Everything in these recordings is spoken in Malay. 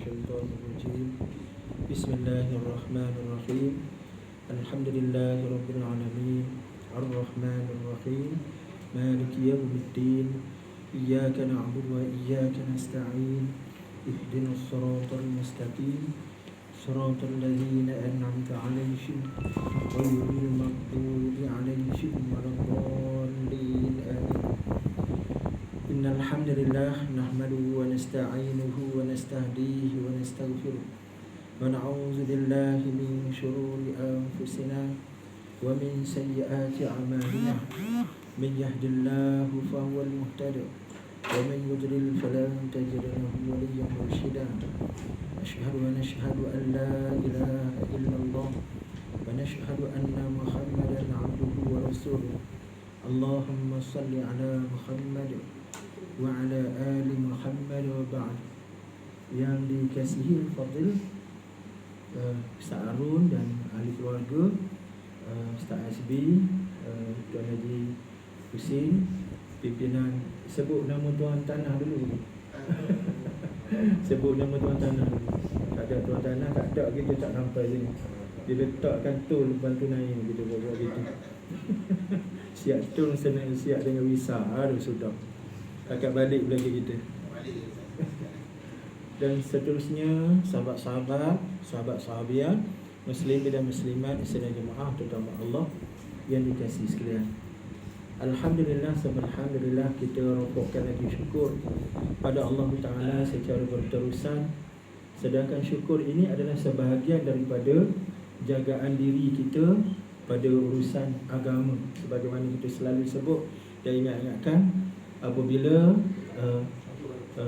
الشيطان الرجيم بسم الله الرحمن الرحيم الحمد لله رب العالمين الرحمن الرحيم مالك يوم الدين إياك نعبد وإياك نستعين اهدنا الصراط المستقيم صراط الذين أنعمت عليهم غير المغضوب عليهم ولا الضالين آمين إن الحمد لله نحمده ونستعينه ونستهديه ونستغفره ونعوذ بالله من شرور أنفسنا ومن سيئات أعمالنا من يهد الله فهو المهتد ومن يضلل فلا تجد له وليا مرشدا أشهد أن لا إله إلا الله ونشهد أن محمدا عبده ورسوله اللهم صل على محمد وعلى آل Muhammad wa ba'd. Yang dikasihi Fadil Ustaz Arun dan ahli keluarga, Ustaz Azbi, Tuan Haji Husin, pimpinan. Sebut nama tuan tanah dulu. Sebut nama tuan tanah dulu. Tak ada tuan tanah, tak ada kita tak sampai sini. Dia letakkan tol bantu naik kita buat gitu. Siap tol senang, siap dengan visa. Aduh sudah. Akak balik lagi kita. Dan seterusnya sahabat-sahabat, sahabat-sahabiah, muslim dan muslimat Islam jemaah terutama Allah yang dikasihi sekalian. Alhamdulillah, alhamdulillah kita rokokkan lagi syukur pada Allah Ta'ala secara berterusan. Sedangkan syukur ini adalah sebahagian daripada jagaan diri kita pada urusan agama. Sebagaimana kita selalu sebut dan ingatkan, apabila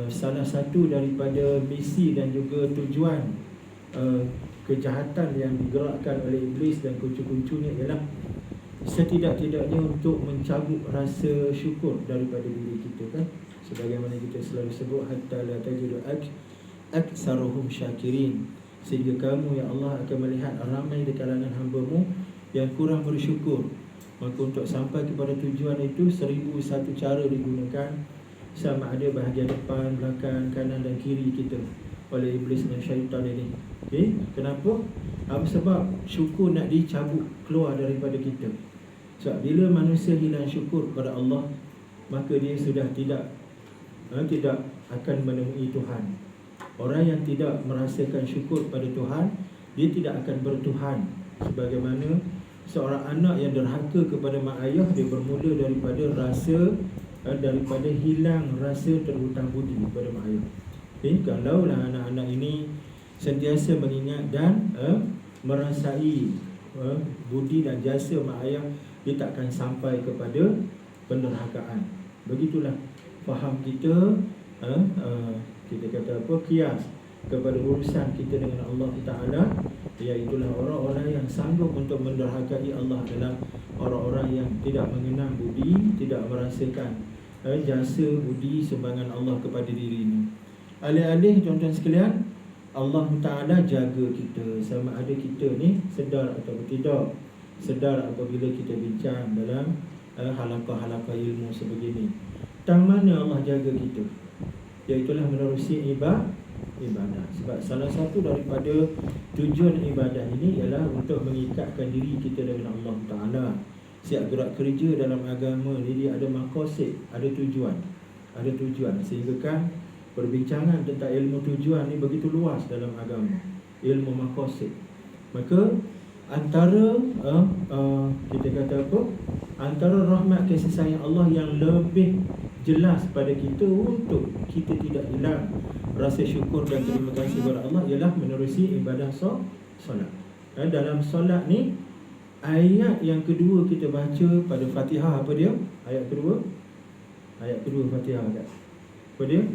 salah satu daripada misi dan juga tujuan kejahatan yang digerakkan oleh iblis dan kuncu-kuncunya ialah setidak-tidaknya untuk mencabut rasa syukur daripada diri kita, kan? Sebagaimana kita selalu sebut, hatta la tajidu aktsaruhum syakirin, sehingga kamu ya Allah akan melihat ramai di kalangan hamba-Mu yang kurang bersyukur. Maka untuk sampai kepada tujuan itu 1001 cara digunakan, sama ada bahagian depan, belakang, kanan dan kiri kita oleh iblis dan syaitan ini. Okay? Kenapa? Apa sebab syukur nak dicabut keluar daripada kita. Sebab bila manusia hilang syukur kepada Allah, maka dia sudah tidak akan menemui Tuhan. Orang yang tidak merasakan syukur pada Tuhan, dia tidak akan bertuhan. Sebagaimana seorang anak yang derhaka kepada mak ayah, dia bermula daripada hilang rasa terhutang budi kepada mak ayah. Kalaulah anak-anak ini sentiasa mengingat dan merasai budi dan jasa mak ayah, dia takkan sampai kepada penderhakaan. Begitulah faham kita, kita kata apa, kias kepada urusan kita dengan Allah Ta'ala, iaitulah orang-orang yang sanggup untuk menderhakai Allah adalah orang-orang yang tidak mengenal budi, tidak merasakan jasa budi sumbangan Allah kepada diri ini. Alih-alih tuan-tuan sekalian, Allah Ta'ala jaga kita, sama ada kita ni sedar atau tidak. Sedar apabila kita bincang dalam halaqah-halaqah ilmu sebegini. Tang mana Allah jaga kita? Iaitulah menerusi ibadah. Sebab salah satu daripada tujuan ibadah ini ialah untuk mengikatkan diri kita dengan Allah Ta'ala. Siap gerak kerja dalam agama ni, dia ada maqasid, ada tujuan. Sehingga kan perbincangan tentang ilmu tujuan ni begitu luas dalam agama, ilmu maqasid. Maka antara kita kata apa, antara rahmat kasih sayang Allah yang lebih jelas pada kita untuk kita tidak hilang rasa syukur dan terima kasih kepada Allah ialah menerusi ibadah solat. Dalam solat ni, ayat yang kedua kita baca pada Fatihah, apa dia? Ayat kedua Fatihah kan? Apa dia?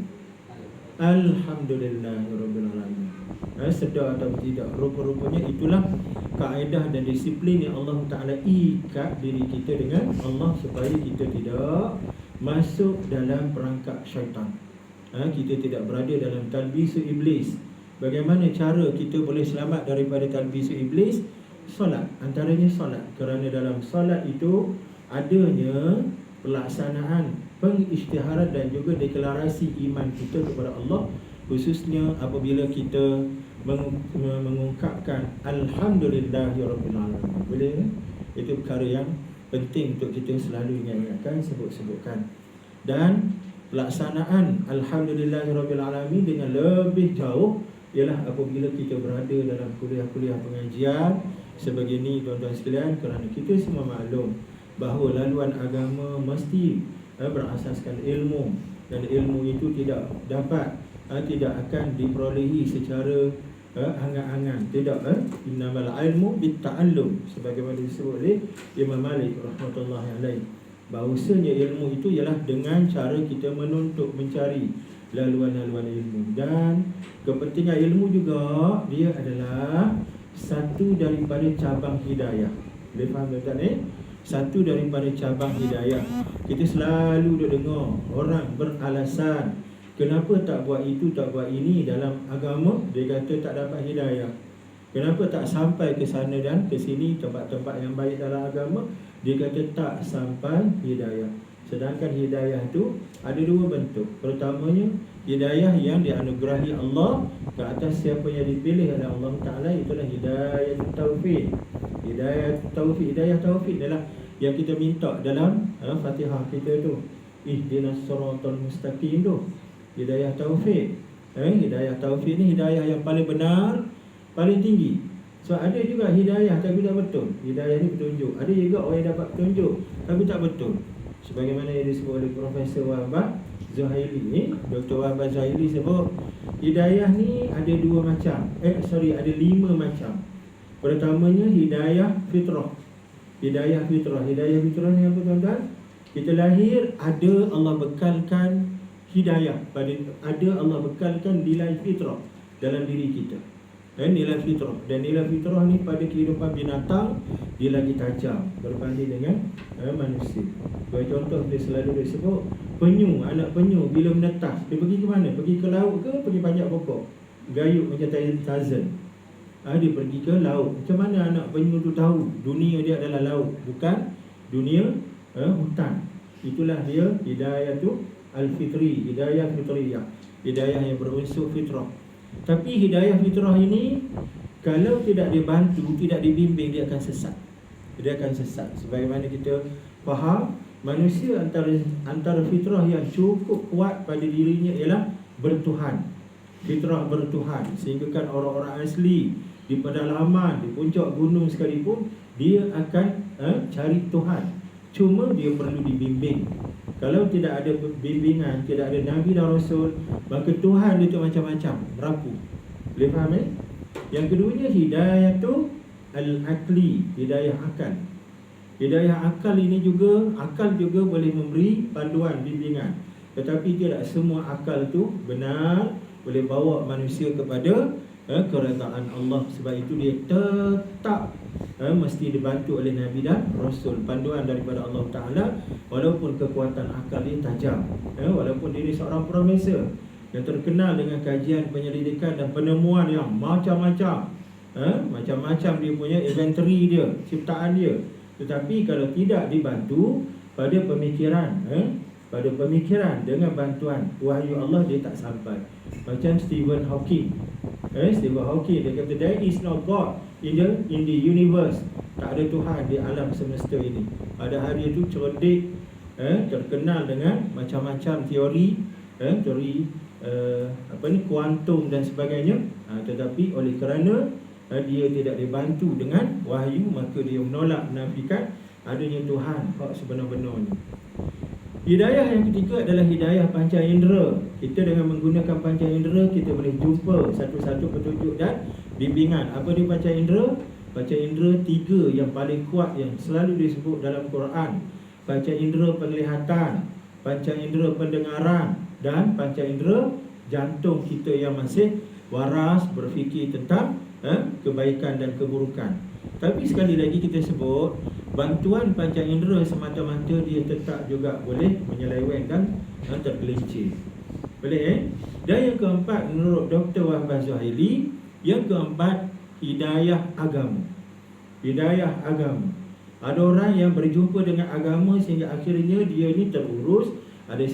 Alhamdulillahirabbil alamin. Sedar atau tidak, rupa-rupanya itulah kaedah dan disiplin yang Allah Ta'ala ikat diri kita dengan Allah supaya kita tidak masuk dalam perangkap syaitan. Kita tidak berada dalam talbisu iblis. Bagaimana cara kita boleh selamat daripada talbisu iblis? Solat, antaranya solat. Kerana dalam solat itu adanya pelaksanaan pengisytiharan dan juga deklarasi iman kita kepada Allah khususnya apabila kita mengungkapkan Alhamdulillahirabbil alamin. Boleh kan? Itu perkara yang penting untuk kita selalu ingat-ingatkan, sebut-sebutkan. Dan pelaksanaan Alhamdulillahirabbil alamin dengan lebih jauh ialah apabila kita berada dalam kuliah-kuliah pengajian sebegini, tuan-tuan sekalian, kerana kita semua maklum bahawa laluan agama mesti berasaskan ilmu, dan ilmu itu tidak akan diperolehi secara angan-angan. Tidak, innamal ilmu bitta'allum, sebagaimana disebut oleh Imam Malik rahmatullahi alaih, bahawasanya ilmu itu ialah dengan cara kita menuntut, mencari laluan-laluan ilmu. Dan kepentingan ilmu juga, dia adalah satu daripada cabang hidayah. Boleh faham tuan-tuan? Satu daripada cabang hidayah. Kita selalu duk dengar orang beralasan kenapa tak buat itu, tak buat ini dalam agama. Dia kata tak dapat hidayah. Kenapa tak sampai ke sana dan ke sini, tempat-tempat yang baik dalam agama? Dia kata tak sampai hidayah. Sedangkan hidayah itu ada dua bentuk. Pertamanya, hidayah yang dianugerahi Allah ke atas siapa yang dipilih oleh Allah Ta'ala, itulah hidayah taufik. Hidayah taufik adalah yang kita minta dalam Fatihah kita tu, ihdinas siratal mustaqim tu. Hidayah taufik. Hidayah taufik ni hidayah yang paling benar, paling tinggi. So ada juga hidayah tapi tak betul. Hidayah ni petunjuk. Ada juga orang yang dapat petunjuk tapi tak betul. Sebagaimana yang disebut oleh Profesor Wahbah Zuhaili, Dr. Wahbah Zuhaili sebut hidayah ni ada dua macam. Ada 5 macam. Pertamanya hidayah fitrah. Hidayah fitrah ni apa tuan-tuan? Kita lahir ada Allah bekalkan hidayah, ada Allah bekalkan nilai fitrah dalam diri kita. Nilai fitrah. Dan nilai fitrah ni pada kehidupan binatang dia lagi tajam berbanding dengan manusia. Bagi contoh, dia selalu disebut penyu, anak penyu bila menetas, dia pergi ke mana? Pergi ke laut ke pergi panjat pokok? Gayut macam Tarzan. Dia pergi ke laut. Macam mana anak penyu tu tahu dunia dia adalah laut, bukan dunia hutan? Itulah dia hidayah tu al-fitri, hidayah fitriyah, hidayah yang berunsur fitrah. Tapi hidayah fitrah ini kalau tidak dibantu, tidak dibimbing, dia akan sesat. Dia akan sesat. Sebagaimana kita faham, manusia antara fitrah yang cukup kuat pada dirinya ialah bertuhan. Fitrah bertuhan. Sehingga kan orang-orang asli di pedalaman, di puncak gunung sekalipun, dia akan cari Tuhan. Cuma dia perlu dibimbing. Kalau tidak ada bimbingan, tidak ada Nabi dan Rasul, maka Tuhan itu macam-macam, merapu. Boleh faham? Yang keduanya hidayah tu al-akli, hidayah akal. Hidayah akal ini juga, akal juga boleh memberi panduan, bimbingan. Tetapi tidak semua akal tu benar boleh bawa manusia kepada keredaan Allah. Sebab itu dia tetap mesti dibantu oleh Nabi dan Rasul, panduan daripada Allah Ta'ala. Walaupun kekuatan akal dia tajam, walaupun dia seorang profesor yang terkenal dengan kajian penyelidikan dan penemuan yang macam-macam, macam-macam dia punya inventory dia, ciptaan dia, tetapi kalau tidak dibantu pada pemikiran, dengan bantuan wahyu Allah, dia tak sampai. Macam Stephen Hawking. Stephen Hawking dia kata there is no God in the universe. Tak ada Tuhan di alam semesta ini. Padahal dia tu cerdik, terkenal dengan macam-macam teori, kuantum dan sebagainya. Tetapi oleh kerana dia tidak dibantu dengan wahyu, maka dia menolak, menafikan adanya Tuhan hak sebenar-benarnya. Hidayah yang ketiga adalah hidayah panca indera. Kita dengan menggunakan panca indera, kita boleh jumpa satu-satu petunjuk dan bimbingan. Apa dia panca indera? Panca indera 3 yang paling kuat yang selalu disebut dalam Quran. Panca indera penglihatan, panca indera pendengaran, dan panca indera jantung kita yang masih waras berfikir tentang kebaikan dan keburukan. Tapi sekali lagi kita sebut, bantuan panca indera semata-mata dia tetap juga boleh menyelewengkan dan tergelincir. Boleh Dan yang keempat, menurut Dr. Wahbah Zuhaili, yang keempat, hidayah agama. Hidayah agama. Ada orang yang berjumpa dengan agama sehingga akhirnya dia ni terurus, ada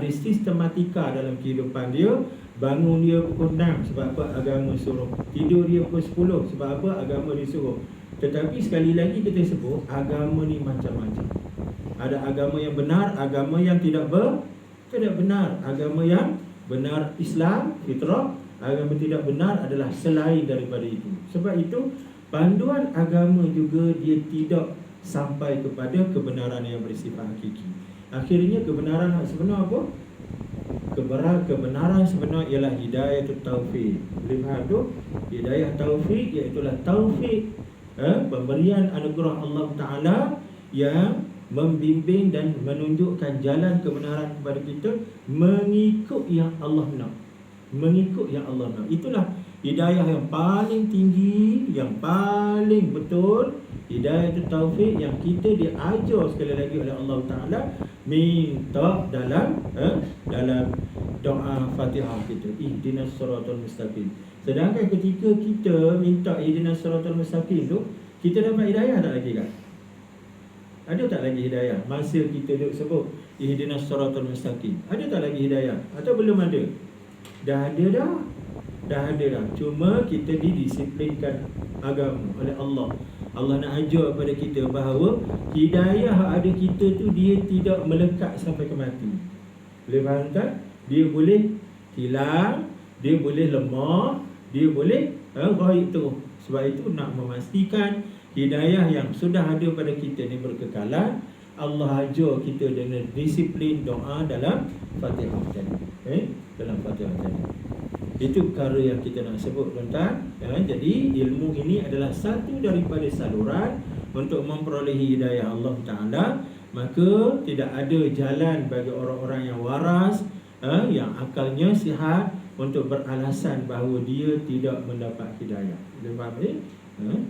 sistematika dalam kehidupan dia, Bangun dia pukul 6 sebab apa? Agama suruh. Tidur dia pukul 10 sebab apa? Agama disuruh. Tetapi sekali lagi kita sebut, agama ni macam-macam. Ada agama yang benar, agama yang tidak benar. Agama yang benar Islam, fitrah. Agama tidak benar adalah selain daripada itu. Sebab itu panduan agama juga dia tidak sampai kepada kebenaran yang bersifat hakiki. Akhirnya kebenaran sebenar apa? Kebenaran sebenar ialah hidayah taufik. Boleh faham tu? Hidayah taufik iaitulah taufik, pemberian anugerah Allah Ta'ala yang membimbing dan menunjukkan jalan kebenaran kepada kita mengikut yang Allah nak. Mengikut yang Allah nak. Itulah hidayah yang paling tinggi, yang paling betul. Hidayah itu taufik yang kita diajar sekali lagi oleh Allah Ta'ala minta dalam doa Fatihah kita, ihdinas siratal mustaqim. Sedangkan ketika kita minta ihdinas siratal mustaqim tu, kita dapat hidayah tak lagi kan? Ada tak lagi hidayah? Masa kita duk sebut ihdinas siratal mustaqim, ada tak lagi hidayah? Atau belum ada? Dah ada dah. Cuma kita didisiplinkan agama oleh Allah. Allah nak ajar kepada kita bahawa hidayah ada kita tu dia tidak melekat sampai ke mati. Boleh faham tak? Dia boleh hilang, dia boleh lemah, dia boleh gaib terus. Sebab itu nak memastikan hidayah yang sudah ada pada kita ni berkekalan. Allah ajar kita dengan disiplin doa dalam Fatihah tadi. Dalam Fatihah tadi. Itu perkara yang kita nak sebut, tuan-tuan. Jadi ilmu ini adalah satu daripada saluran untuk memperolehi hidayah Allah Ta'ala. Maka tidak ada jalan bagi orang-orang yang waras, yang akalnya sihat, untuk beralasan bahawa dia tidak mendapat hidayah. Boleh faham ni?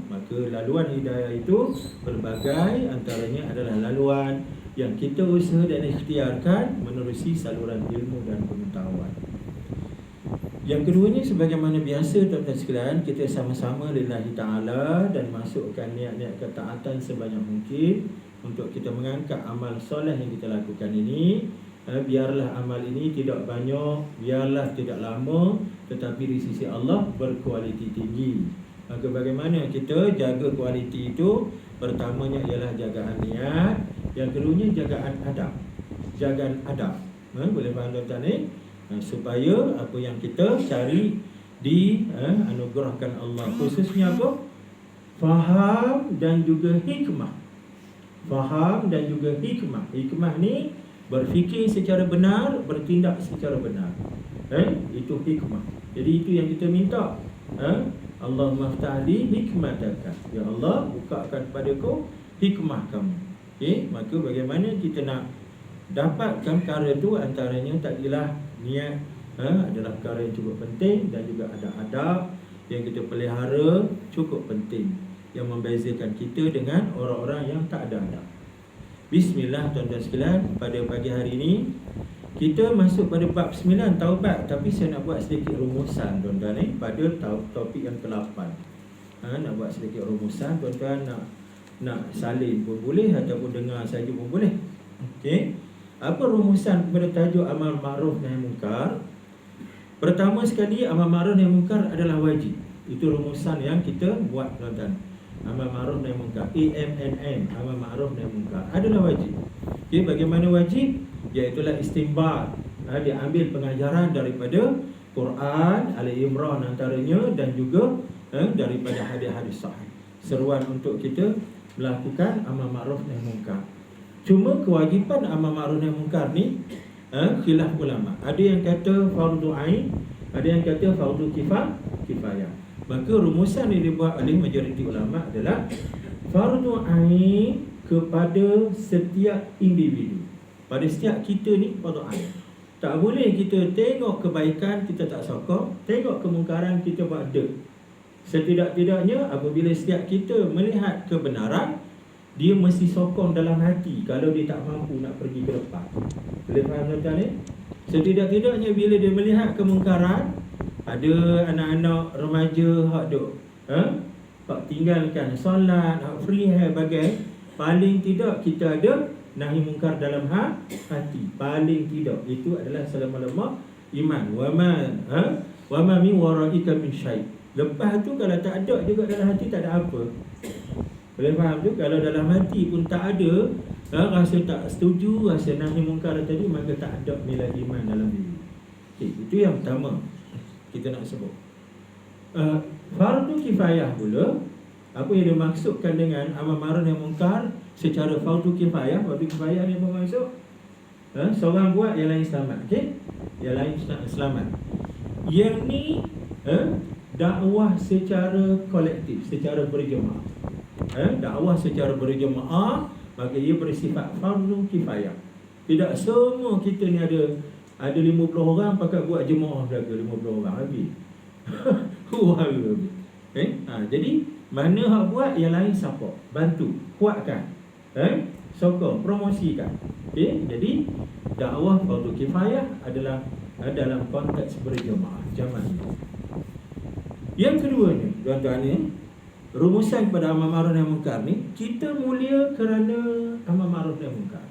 Maka laluan hidayah itu berbagai, antaranya adalah laluan yang kita usaha dan ikhtiarkan menerusi saluran ilmu dan pengetahuan. Yang keduanya, sebagaimana biasa tuan-tuan sekalian, kita sama-sama lillahi ta'ala dan masukkan niat-niat ketaatan sebanyak mungkin untuk kita mengangkat amal soleh yang kita lakukan ini. Biarlah amal ini tidak banyak, biarlah tidak lama, tetapi di sisi Allah berkualiti tinggi. Maka bagaimana kita jaga kualiti itu? Pertamanya ialah jagaan niat, yang keduanya jagaan adab. Jagaan adab. Boleh faham tuan-tuan ni? Supaya apa yang kita cari anugerahkan Allah, khususnya apa? Faham dan juga hikmah. Faham dan juga hikmah. Hikmah ni berfikir secara benar, bertindak secara benar. Itu hikmah. Jadi itu yang kita minta. Allahumma ftahli hikmataka. Ya Allah, bukakan padaku hikmah kamu. Maka bagaimana kita nak dapatkan perkara itu? Antaranya takdilah niat adalah perkara yang cukup penting, dan juga ada adab yang kita pelihara cukup penting, yang membezakan kita dengan orang-orang yang tak ada adab. Bismillah tuan-tuan sekalian, pada pagi hari ini kita masuk pada bab 9 taubat, tapi saya nak buat sedikit rumusan tuan-tuan pada topik yang ke-8. Nak buat sedikit rumusan, tuan-tuan nak salin pun boleh ataupun dengar saja pun boleh. Okey. Apa rumusan kepada tajuk amal ma'ruf nahi munkar? Pertama sekali, amal ma'ruf nahi munkar adalah wajib. Itu rumusan yang kita buat, tuan-tuan. Amal ma'ruf nahi munkar, AMNM, amal ma'ruf nahi munkar adalah wajib. Okey, bagaimana wajib? Iaitulah istinbat. Diambil pengajaran daripada Quran, Ali Imran antaranya, dan juga daripada hadis-hadis sahih. Seruan untuk kita melakukan amal ma'ruf nahi munkar. Cuma kewajipan amal ma'ruf nahi munkar ni khilaf ulama. Ada yang kata fardu ain, ada yang kata fardu kifayah. Maka rumusan yang dibuat oleh majoriti ulama adalah fardu ain kepada setiap individu. Pada setiap kita ni fardu ain. Tak boleh kita tengok kebaikan kita tak sokong, tengok kemungkaran kita buat dek. Setidak-tidaknya apabila setiap kita melihat kebenaran, dia mesti sokong dalam hati kalau dia tak mampu nak pergi ke depan. Boleh faham tuan-tuan ni? Setidak-tidaknya bila dia melihat kemungkaran, ada anak-anak remaja hak duk hak tinggalkan solat, hak free hair bagai, paling tidak kita ada nahi mungkar dalam hati. Paling tidak itu adalah selama-lama iman. Wa ma min waraika min syai. Lepas tu kalau tak ada juga dalam hati, tak ada apa. Boleh faham tu? Kalau dalam hati pun tak ada rasa tak setuju, rasa nahi mungkar tadi, maka tak ada nilai iman dalam diri. Okay, itu yang pertama kita nak sebut. Fardu kifayah pula, apa yang dimaksudkan dengan amar ma'ruf nahi mungkar secara fardu kifayah. Fardu kifayah ni apa maksud? Seorang buat, yang lain selamat. Okey, yang lain selamat. Yang ni dakwah secara kolektif, secara berjemaah. Dakwah secara berjemaah, maka ia bersifat fardu kifayah. Tidak semua kita ni ada 50 orang pakai buat jemaah berlaga 50 orang habis. Jadi mana hak buat, yang lain support, bantu, kuatkan, sokong, promosikan. Jadi dakwah fardu kifayah adalah dalam konteks berjemaah, jamaah. Yang keduanya, tuan-tuan ni, rumusan kepada amar ma'ruf nahi mungkar ni, kita mulia kerana amar ma'ruf nahi mungkar.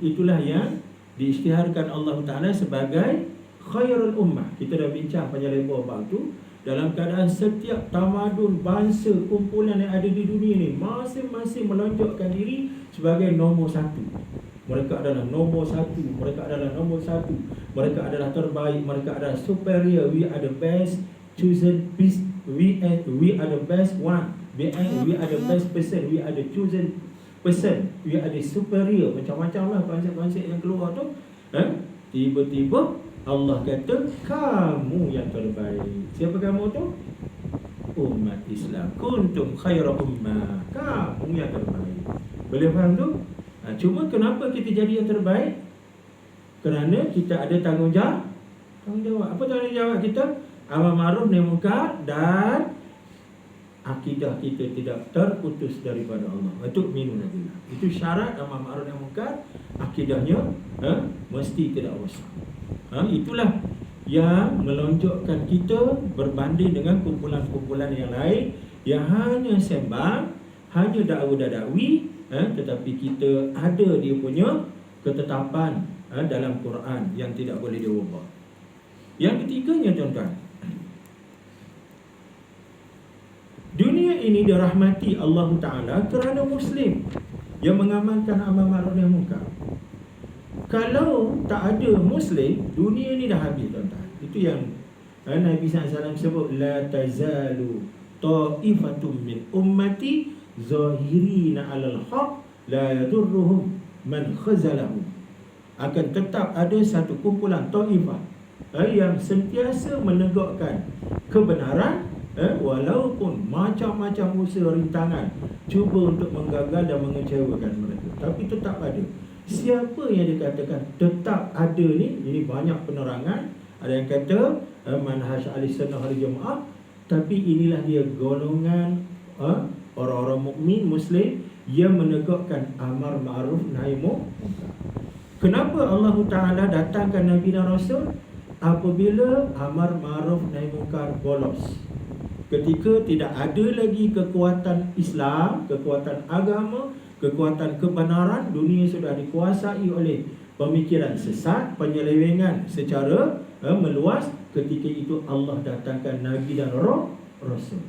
Itulah yang diisytiharkan Allah Ta'ala sebagai khairul ummah. Kita dah bincang panjang lebar bab tu. Dalam keadaan setiap tamadun, bangsa, kumpulan yang ada di dunia ni masing-masing melonjokkan diri sebagai nombor satu. Mereka adalah nombor satu, mereka adalah nombor satu, mereka adalah terbaik, mereka adalah superior. We are the best chosen beast. We are the best one. We are the best person. We are the chosen person. We are the superior. Macam-macam lah konsep-konsep yang keluar tu. Tiba-tiba Allah kata, kamu yang terbaik. Siapa kamu tu? Umat Islam. Kuntum khaira ummah. Kamu yang terbaik. Boleh faham tu? Cuma kenapa kita jadi yang terbaik? Kerana kita ada tanggungjawab. Apa tanggungjawab kita? Amar ma'ruf nahi mungkar dan akidah kita tidak terputus daripada Allah. Itu minun billah. Itu syarat amar ma'ruf nahi mungkar, akidahnya mesti tidak rosak. Itulah yang melonjokkan kita berbanding dengan kumpulan-kumpulan yang lain yang hanya sembang, hanya dakwa-dakwi, tetapi kita ada dia punya ketetapan dalam Quran yang tidak boleh diubah. Yang ketiganya, tuan-tuan, dunia ini dirahmati Allah Ta'ala kerana Muslim yang mengamalkan amar ma'ruf nahi mungkar. Kalau tak ada Muslim, dunia ni dah habis, tuan-tuan. Itu yang Nabi SAW sebut, la tazalu ta'ifatum min ummati zahirina alal haq la yadurruhum man khazalahum. Akan tetap ada satu kumpulan ta'ifah yang sentiasa menegakkan kebenaran, walaupun macam-macam usaha rintangan cuba untuk menggagal dan mengecewakan mereka, tapi tetap ada. Siapa yang dikatakan tetap ada ni? Ini banyak penerangan. Ada yang kata manhaj ahli-sunnah wal jamaah, tapi inilah dia golongan orang-orang mukmin Muslim yang menegakkan amar ma'ruf nahi mungkar. Kenapa Allah Ta'ala datangkan Nabi dan Rasul? Apabila amar ma'ruf nahi mungkar bolos, ketika tidak ada lagi kekuatan Islam, kekuatan agama, kekuatan kebenaran, dunia sudah dikuasai oleh pemikiran sesat, penyelewengan secara meluas. Ketika itu Allah datangkan Nabi dan Rasul.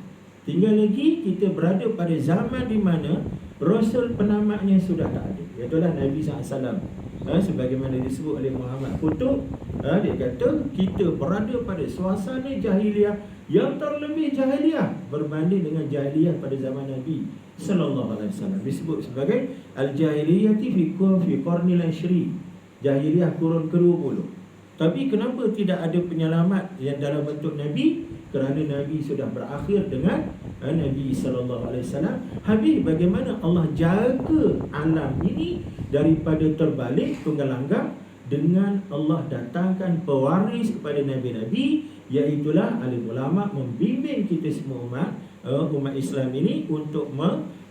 Tinggal lagi kita berada pada zaman di mana Rasul penamatnya sudah tak ada, iaitulah Nabi SAW. Sebagaimana disebut oleh Muhammad Qutub, dia kata kita berada pada suasana jahiliah yang terlebih jahiliah berbanding dengan jahiliah pada zaman Nabi sallallahu alaihi wasallam. Disebut sebagai al-jahiliyati fi qarnil ashri, jahiliah kurun ke-20. Tapi kenapa tidak ada penyelamat yang dalam bentuk Nabi? Kerana Nabi sudah berakhir dengan Nabi sallallahu alaihi wasallam. Habis bagaimana Allah jaga alam ini daripada terbalik tunggal-langgang dengan Allah datangkan pewaris kepada nabi-nabi, iaitulah alim ulama membimbing kita semua umat Islam ini untuk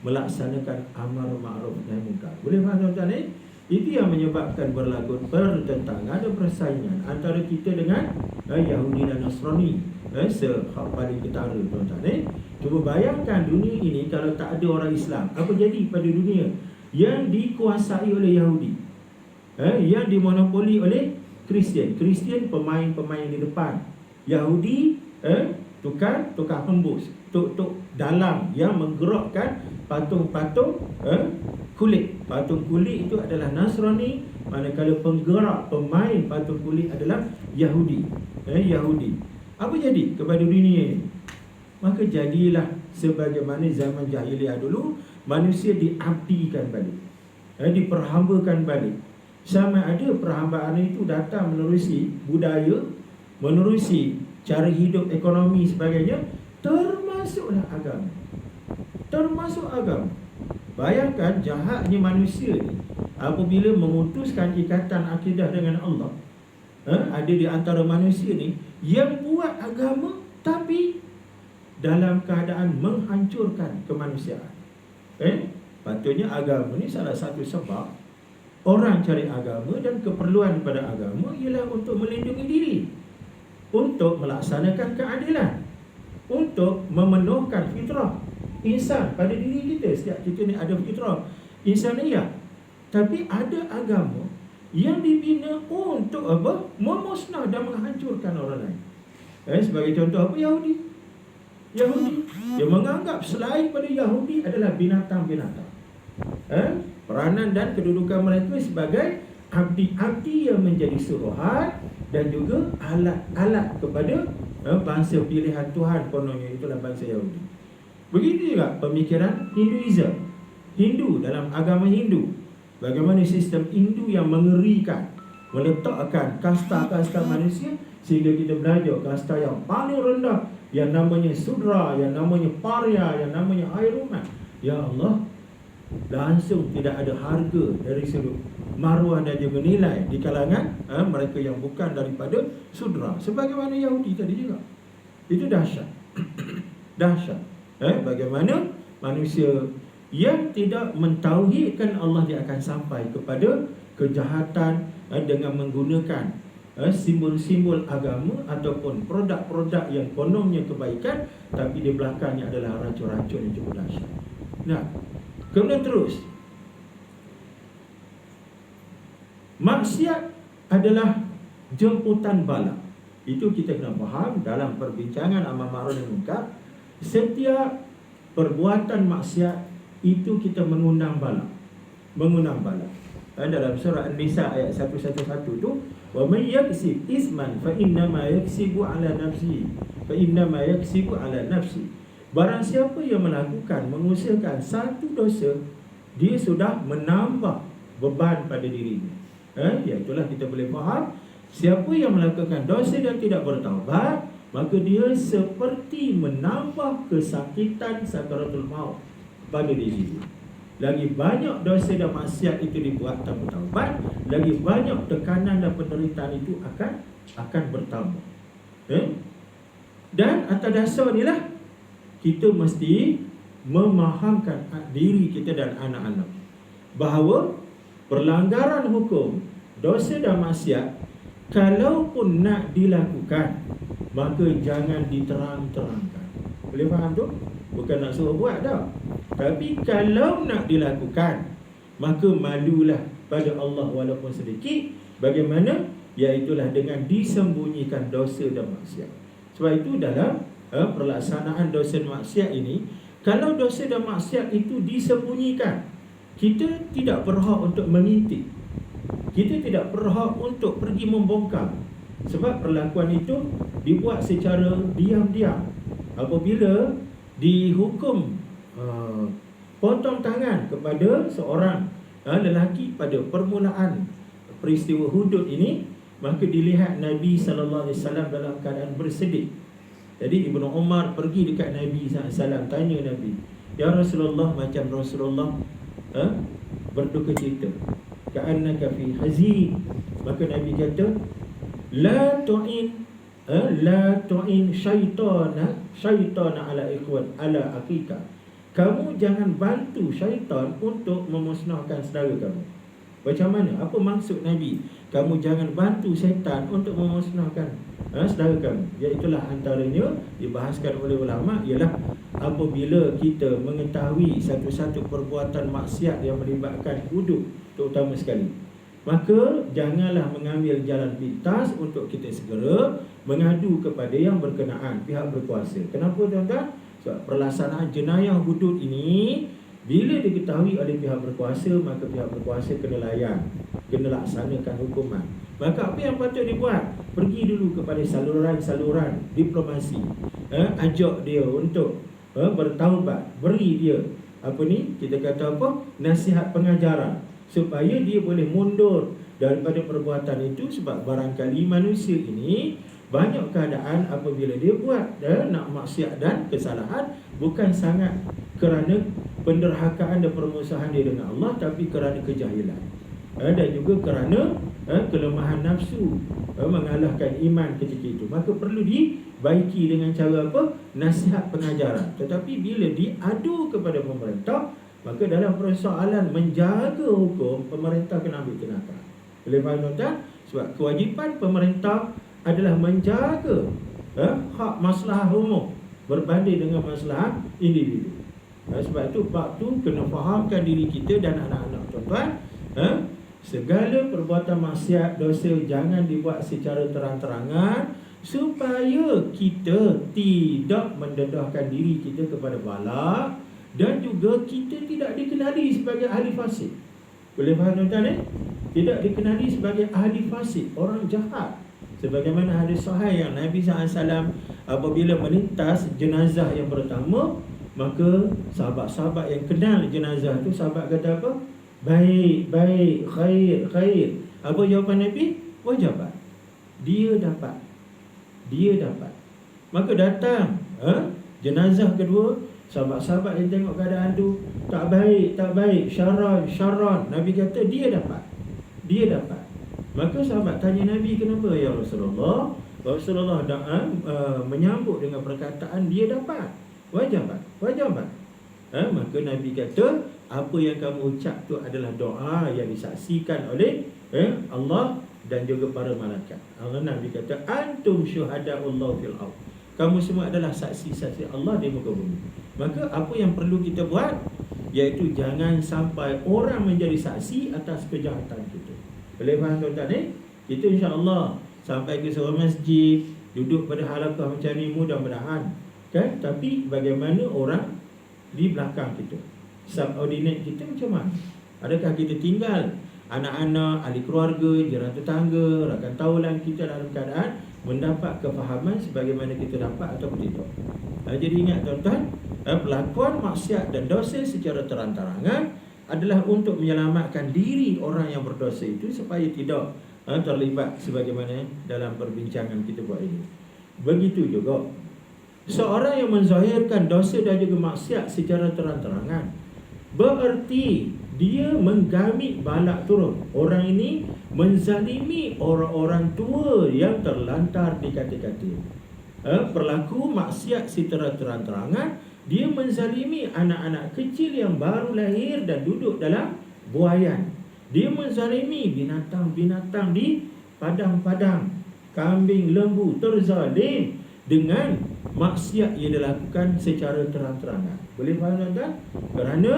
melaksanakan amar ma'ruf nahi mungkar. Boleh faham, tuan-tuan? Itu yang menyebabkan berlaku pertentangan, ada persaingan antara kita dengan Yahudi dan Nasrani. Hak paling ketara, tuan-tuan. Cuba bayangkan dunia ini kalau tak ada orang Islam, apa jadi pada dunia yang dikuasai oleh Yahudi, yang dimonopoli oleh Kristian pemain-pemain di depan. Yahudi tukang hembus, tuk dalam yang menggerakkan patung-patung kulit. Patung kulit itu adalah Nasrani, manakala penggerak pemain patung kulit adalah Yahudi. Yahudi. Apa jadi kepada dunia ini? Maka jadilah sebagaimana zaman jahiliah dulu, manusia diabdikan balik, diperhambakan balik. Sama ada perhambaan itu datang menerusi budaya, menerusi cara hidup, ekonomi sebagainya, termasuklah agama. Termasuk agama. Bayangkan jahatnya manusia ni apabila memutuskan ikatan akidah dengan Allah. Ada di antara manusia ni yang buat agama tapi dalam keadaan menghancurkan kemanusiaan. Patutnya agama ni salah satu sebab orang cari agama dan keperluan pada agama ialah untuk melindungi diri, untuk melaksanakan keadilan, untuk memenuhkan fitrah insan pada diri kita. Setiap kita ni ada fitrah insaniyah. Tapi ada agama yang dibina untuk apa? Memusnah dan menghancurkan orang lain. Sebagai contoh apa? Yahudi. Yang menganggap selain pada Yahudi adalah binatang-binatang. Peranan dan kedudukan mereka sebagai abdi-abdi yang menjadi suruhan dan juga alat-alat kepada bangsa pilihan Tuhan, kononnya itulah bangsa Yahudi. Begitu juga pemikiran Hinduism. Hindu dalam agama Hindu, bagaimana sistem Hindu yang mengerikan, meletakkan kasta-kasta manusia, sehingga kita belajar kasta yang paling rendah, yang namanya Sudra, yang namanya Parya, yang namanya Airuman. Ya Allah, langsung tidak ada harga dari sudut maruah dan juga nilai di kalangan mereka yang bukan daripada Sudra. Sebagaimana Yahudi tadi juga. Itu dahsyat. Dahsyat. Bagaimana manusia yang tidak mentauhidkan Allah, dia akan sampai kepada kejahatan dengan menggunakan simbol-simbol agama ataupun produk-produk yang kononnya kebaikan, tapi di belakangnya adalah racun-racun yang cukup dahsyat. Nah, kemudian terus, maksiat adalah jemputan bala. Itu kita kena faham dalam perbincangan amar ma'ruf dan munkar. Setiap perbuatan maksiat itu kita mengundang bala. Mengundang bala. Dalam surah An-Nisa ayat 111 tu, wa may yaksib isman fa inna ma yaksibu ala nafsi, fa inna ma yaksibu ala nafsi. Barang siapa yang melakukan, mengusahakan satu dosa, dia sudah menambah beban pada dirinya. Itulah kita boleh faham, siapa yang melakukan dosa dan tidak bertaubat, maka dia seperti menambah kesakitan sakaratul maut pada dirinya. Lagi banyak dosa dan maksiat itu dibuat tanpa taubat, lagi banyak tekanan dan penderitaan itu akan bertambah. Dan atas dasar inilah kita mesti memahamkan diri kita dan anak-anak bahawa perlanggaran hukum, dosa dan maksiat, kalaupun nak dilakukan, maka jangan diterang-terangkan. Boleh faham tu? Bukan nak suruh buat dah. Tapi kalau nak dilakukan, maka malulah pada Allah walaupun sedikit. Bagaimana? Iaitulah dengan disembunyikan dosa dan maksiat. Sebab itu dalam pelaksanaan dosa dan maksiat ini, kalau dosa dan maksiat itu disembunyikan, kita tidak berhak untuk mengintip, kita tidak berhak untuk pergi membongkar. Sebab perlakuan itu dibuat secara diam-diam. Apabila dihukum potong tangan kepada seorang lelaki pada permulaan peristiwa hudud ini, maka dilihat Nabi SAW dalam keadaan bersedih. Jadi Ibnu Umar pergi dekat Nabi SAW, tanya Nabi, ya Rasulullah, macam Rasulullah berduka cita, ka'annaka fi hazin. Maka Nabi kata, la tu'in syaitana ala ikhwan ala akika. Kamu jangan bantu syaitan untuk memusnahkan saudara kamu. Macam mana? Apa maksud Nabi? Kamu jangan bantu syaitan untuk memusnahkan saudara kamu. Iaitulah antaranya dibahaskan oleh ulama, ialah apabila kita mengetahui satu-satu perbuatan maksiat yang melibatkan hudud, terutama sekali maka janganlah mengambil jalan pintas untuk kita segera mengadu kepada yang berkenaan, pihak berkuasa. Kenapa tuan-tuan? Sebab pelaksanaan jenayah hudud ini bila diketahui oleh pihak berkuasa, maka pihak berkuasa kena layan, kena laksanakan hukuman. Maka apa yang patut dibuat? Pergi dulu kepada saluran-saluran diplomasi, ajak dia untuk bertaubat, beri dia kita kata nasihat pengajaran, supaya dia boleh mundur daripada perbuatan itu. Sebab barangkali manusia ini banyak keadaan apabila dia buat nak maksiat dan kesalahan, bukan sangat kerana penderhakaan dan permusuhan dia dengan Allah, tapi kerana kejahilan, dan juga kerana kelemahan nafsu mengalahkan iman ketika itu. Maka perlu dibaiki dengan cara nasihat pengajaran. Tetapi bila diadu kepada pemerintah, maka dalam persoalan menjaga hukum, pemerintah kena ambil tindakan. Boleh faham tuan-tuan? Sebab kewajipan pemerintah adalah menjaga hak maslahah umum berbanding dengan maslahah individu. Sebab itu bab tu kena fahamkan diri kita dan anak-anak tuan-tuan. Segala perbuatan maksiat, dosa jangan dibuat secara terang-terangan, supaya kita tidak mendedahkan diri kita kepada bala, dan juga kita tidak dikenali sebagai ahli fasik. Boleh faham tuan-tuan? Tidak dikenali sebagai ahli fasik, orang jahat. Sebagaimana hadis sahih yang Nabi SAW apabila melintas jenazah yang pertama, maka sahabat-sahabat yang kenal jenazah tu, sahabat kata apa? Baik, baik, khair, khair. Apa jawapan Nabi? Wajabat. Dia dapat. Maka datang jenazah kedua, sahabat-sahabat yang tengok keadaan tu, tak baik, syaran. Nabi kata dia dapat. Maka sahabat tanya Nabi, kenapa ya Rasulullah? Rasulullah menyambut dengan perkataan dia dapat. Wajabat. Maka Nabi kata, apa yang kamu ucap tu adalah doa yang disaksikan oleh Allah dan juga para malaikat. Allah Nabi kata, antum syuhadaullah fil ardh. Kamu semua adalah saksi-saksi Allah di muka bumi. Maka apa yang perlu kita buat, iaitu jangan sampai orang menjadi saksi atas kejahatan kita. Boleh faham tuan-tuan? Kita insya-Allah sampai ke sebuah masjid, duduk pada halaqah macam ni, mudah-mudahan kan. Tapi bagaimana orang di belakang kita, subordinate kita macam mana? Adakah kita tinggal anak-anak, ahli keluarga, jiran tetangga, rakan taulan kita dalam keadaan mendapat kefahaman sebagaimana kita dapat atau tidak? Jadi ingat tuan-tuan, pelakuan maksiat dan dosa secara terang-terangan adalah untuk menyelamatkan diri orang yang berdosa itu supaya tidak terlibat sebagaimana dalam perbincangan kita buat ini. Begitu juga seorang yang menzahirkan dosa dan juga maksiat secara terang-terangan, bererti dia menggamit balak turun. Orang ini menzalimi orang-orang tua yang terlantar di kata-kata. Berlaku maksiat secara terang-terangan, dia menzalimi anak-anak kecil yang baru lahir dan duduk dalam buaian. Dia menzalimi binatang-binatang di padang-padang, kambing, lembu, terzalim dengan maksiat yang dilakukan secara terang-terangan. Boleh faham tuan-tuan? Kerana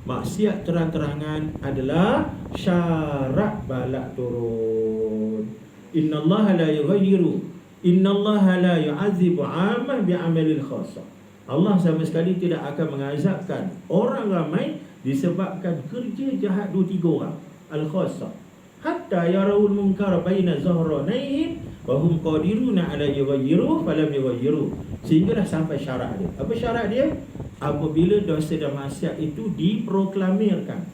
maksiat terang-terangan adalah syarat balak turun. Innallaha la yughayyiru, innallaha la yu'adzibu 'amman bi'amalil khassah. Allah sama sekali tidak akan mengazabkan orang ramai disebabkan kerja jahat 2-3 orang. Al-khassah. Hatta yarawul munkar baina zahranaihim wa hum qadiruna ala yughayyiru falam yughayyiru. Sehinggalah sampai syarat dia. Apa syarat dia? Apabila dosa dan maksiat itu diproklamirkan,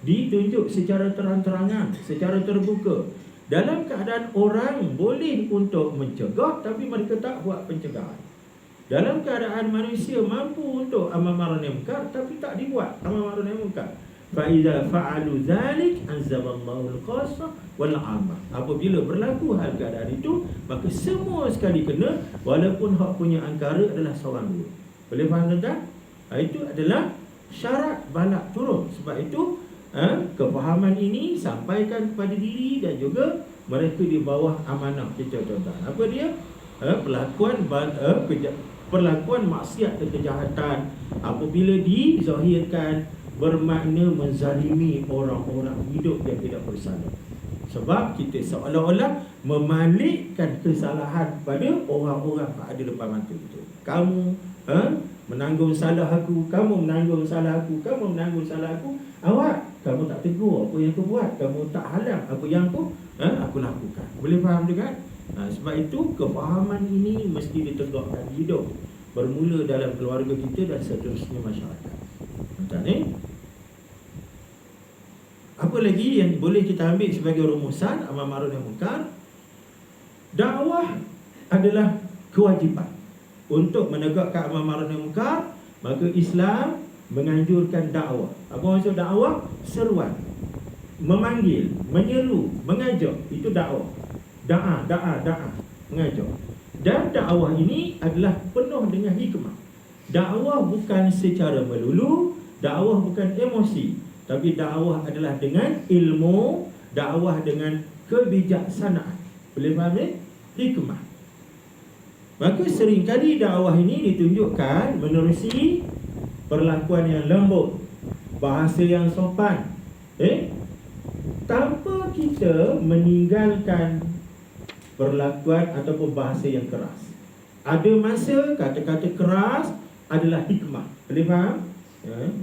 ditunjuk secara terang-terangan, secara terbuka, dalam keadaan orang boleh untuk mencegah tapi mereka tak buat pencegahan. Dalam keadaan manusia mampu untuk amal ma'ruf nahi munkar tapi tak dibuat amal ma'ruf nahi munkar. Fa idza fa'alu dzalik anzalallahu al-khassah wal 'ammah. Apabila berlaku hal keadaan itu, maka semua sekali kena, walaupun hak punya angkara adalah seorang dua. Boleh faham tak? Itu adalah syarat balak turun. Sebab itu kefahaman ini sampaikan kepada diri dan juga mereka di bawah amanah kita tuan-tuan. Apa dia? Perlakuan maksiat dan kejahatan apabila dizahirkan bermakna menzalimi orang-orang hidup yang tidak bersalah. Sebab kita seolah-olah memalikkan kesalahan pada orang-orang yang ada depan mata kita. Kamu menanggung salah aku, kamu menanggung salah aku, kamu menanggung salah aku. Awak, kamu tak tegur apa yang aku buat, kamu tak halang apa yang aku lakukan. Boleh faham juga? Sebab itu kefahaman ini mesti ditegakkan hidup, bermula dalam keluarga kita dan seterusnya masyarakat. Macam ni. Apa lagi yang boleh kita ambil sebagai rumusan amar ma'ruf nahi munkar? Dakwah adalah kewajipan. Untuk menegakkan amar ma'ruf nahi munkar, maka Islam menganjurkan dakwah. Apa maksud dakwah? Seruan, memanggil, menyeru, mengajak. Itu dakwah. Da'a, mengajak. Dan dakwah ini adalah penuh dengan hikmah. Dakwah bukan secara melulu, dakwah bukan emosi, tapi dakwah adalah dengan ilmu, dakwah dengan kebijaksanaan. Boleh faham ni? Hikmah. Maka seringkali dakwah ini ditunjukkan menerusi perlakuan yang lembut, bahasa yang sopan, tanpa kita meninggalkan perlakuan ataupun bahasa yang keras. Ada masa kata-kata keras adalah hikmah. Boleh faham?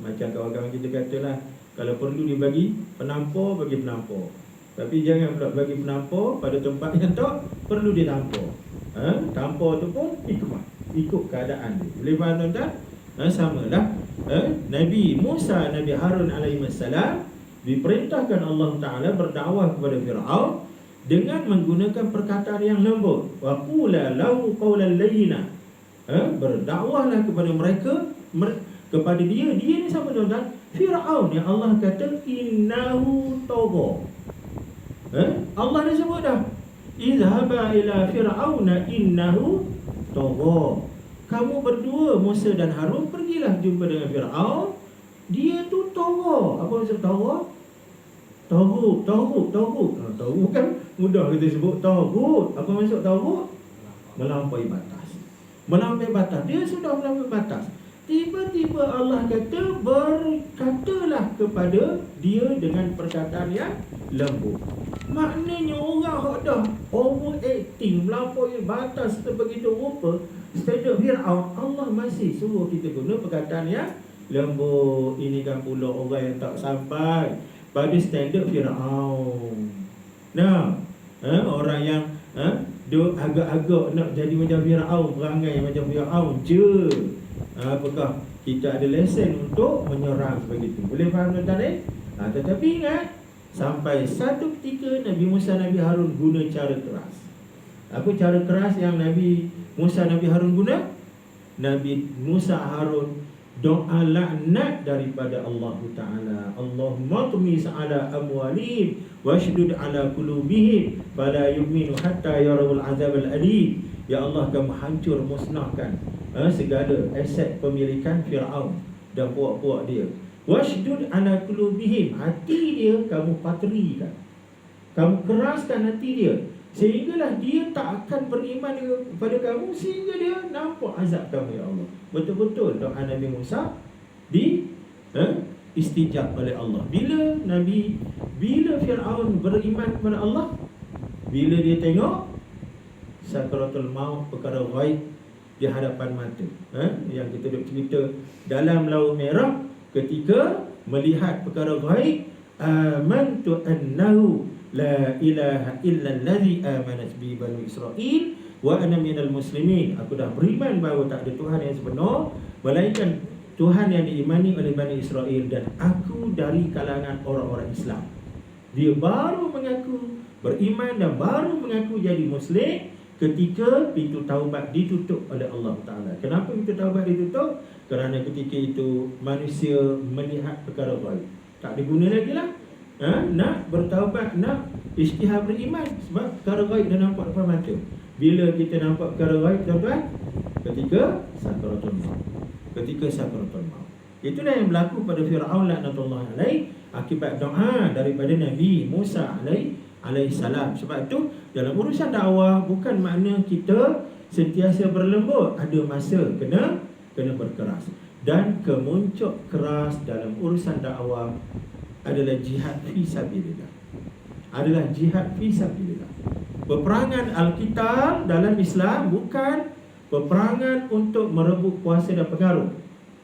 Macam kawan-kawan kita katalah, kalau perlu dibagi penampor, bagi penampor. Tapi jangan pula bagi penampor pada tempat yang tak perlu ditampor. Tampor tu pun hikmah, ikut keadaan dia. Boleh faham tuan-tuan? Samalah Nabi Musa, Nabi Harun alaihissalam diperintahkan Allah Ta'ala berdakwah kepada Fir'aun dengan menggunakan perkataan yang lembut. Wa qula lahu qawlan layyina. Berdakwahlah kepada mereka, kepada dia ni siapa tuan-tuan? Fir'aun yang Allah kata innahu tagha. Allah dah sebut dah, izhaba ila fir'auna innahu tagha. Kamu berdua, Musa dan Harun, pergilah jumpa dengan Fir'aun, dia tu tagha. Apa maksud tagha? Taghut. Taghut kan mudah kita sebut taghut. Apa maksud taghut? Melampaui batas. Melampaui batas. Dia sudah melampaui batas. Tiba-tiba Allah kata, berkatalah kepada dia dengan perkataan yang lembut. Maknanya orang yang dah overacting, melampaui batas sebegitu rupa, standard Fir'aun, Allah masih suruh kita guna perkataan yang lembut. Ini kan pula orang yang tak sampai pada standard Fir'aun. Orang yang dia agak-agak nak jadi macam Fir'aun, perangai macam Fir'aun je. Apakah kita ada lesen untuk menyerang begitu? Boleh faham tuan-tuan? Tetapi ingat, sampai satu ketika Nabi Musa, Nabi Harun guna cara keras. Apa cara keras yang Nabi Musa, Nabi Harun guna? Nabi Musa Harun doa laknat daripada Allah Ta'ala. Allahumma tumis ala amwalihim washdud ala qulubihim fala yu'minu hatta yarawul azab al-alim. Ya Allah, kamu hancur, musnahkan segala aset pemilikan Fir'aun dan puak-puak dia. Washdud ala qulubihim, hati dia kamu paterikan, kamu keraskan hati dia, sehinggalah dia tak akan beriman kepada kamu, sehingga dia nampak azab kamu, ya Allah. Betul-betul doa Nabi Musa istijab oleh Allah. Bila Fir'aun beriman kepada Allah, bila dia tengok sakaratul maut, perkara ghaib di hadapan mata, yang kita duk cerita dalam Laut Merah, ketika melihat perkara ghaib, amantu annahu la ilaha illa allazi amanat bi bani Israil wa ana minal muslimin. Aku dah beriman bahawa tak ada Tuhan yang sebenar melainkan Tuhan yang diimani oleh Bani Israel, dan aku dari kalangan orang-orang Islam. Dia baru mengaku beriman dan baru mengaku jadi Muslim ketika pintu taubat ditutup oleh Allah Ta'ala. Kenapa pintu taubat ditutup? Kerana ketika itu manusia melihat perkara ghaib, tak diguna lagi lah nak bertaubat, nak isytihar beriman, sebab perkara ghaib dah nampak depan mata. Bila kita nampak perkara ghaib, tuan-tuan? Ketika sakaratul maut. Itulah yang berlaku pada Fir'aun laknatullah alaih akibat doa daripada Nabi Musa alaihissalam. Sebab itu dalam urusan dakwah bukan makna kita sentiasa berlembut. Ada masa kena berkeras. Dan kemuncak keras dalam urusan dakwah adalah jihad fi sabilillah. adalah jihad fi sabilillah. Peperangan Alkitab dalam Islam bukan peperangan untuk merebut kuasa dan pengaruh,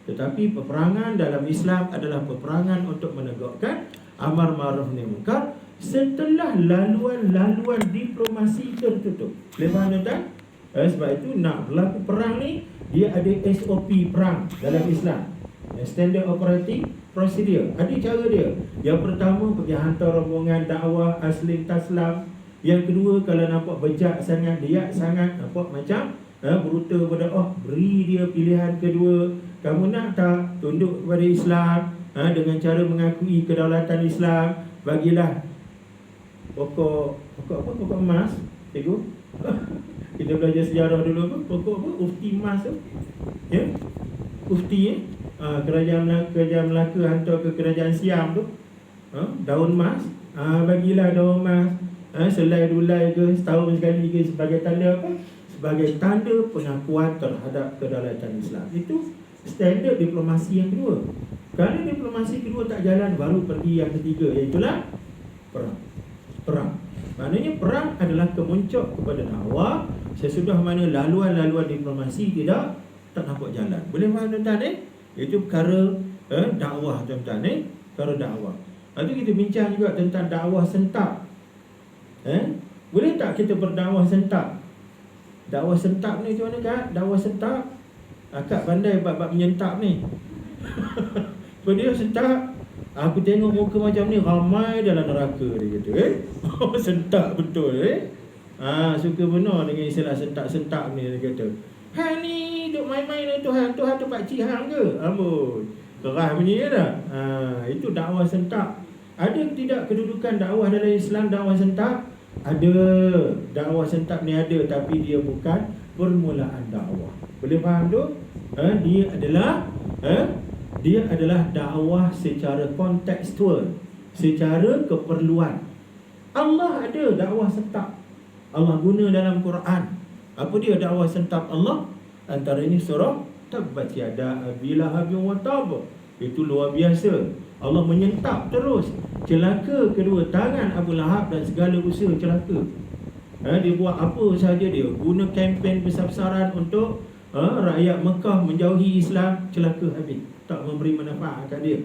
tetapi peperangan dalam Islam adalah peperangan untuk menegakkan amar ma'ruf nahi munkar setelah laluan-laluan diplomasi tertutup. Boleh faham tuan? Sebab itu nak berlaku perang ni, dia ada SOP perang dalam Islam, Standard Operating Procedure. Ada cara dia. Yang pertama, pergi hantar rombongan dakwah aslim taslam. Yang kedua, kalau nampak bejat sangat, liat sangat, nampak macam brutal pada beri dia pilihan kedua. Kamu nak tak tunduk kepada Islam dengan cara mengakui kedaulatan Islam? Bagilah pokok emas. Cikgu kita belajar sejarah dulu apa? Pokok apa? Ufti emas tu. Ya? Ufti kerajaan Melaka hantar ke kerajaan Siam tu. Daun emas. Bagilah daun emas. Selai dulai ke, setahun sekali ke, sebagai tanda apa? Sebagai tanda pengakuan terhadap kedaulatan Islam. Itu standard diplomasi yang kedua. Kalau diplomasi kedua tak jalan, baru pergi yang ketiga, iaitulah perang. Maknanya perang adalah kemuncak kepada dakwah sesudah mana laluan-laluan diplomasi tak nampak jalan. Boleh faham tuan-tuan Itu perkara dakwah tuan-tuan perkara dakwah. Lepas tu kita bincang juga tentang dakwah sentak. Boleh tak kita berdakwah sentak? Dakwah sentak ni macam mana Kak? Dakwah sentak Akak pandai bab-bab menyentak ni. Kalau dia sentak, aku tengok muka macam ni, ramai dalam neraka, dia kata. Sentak betul suka benar dengan istilah sentak-sentak ni, dia kata. Hang ni duk main-main dengan Tuhan tu pakcik hang ke? Amboi, keras bunyi dah. Itu dakwah sentak. Ada tidak kedudukan dakwah dalam Islam, dakwah sentak? Ada. Dakwah sentak ni ada, tapi dia bukan permulaan dakwah. Boleh faham tu? Dia adalah dakwah secara kontekstual, secara keperluan. Allah ada dakwah sentak. Allah guna dalam Quran. Apa dia dakwah sentak Allah? Antaranya surah Tabbat yada Abi Lahabin wa Tab. Itu luar biasa. Allah menyentak terus. Celaka kedua tangan Abu Lahab dan segala usaha celaka. Dia buat apa sahaja dia. Guna kempen besar-besaran untuk rakyat Mekah menjauhi Islam, celaka habis. Tak memberi manfaat kat dia.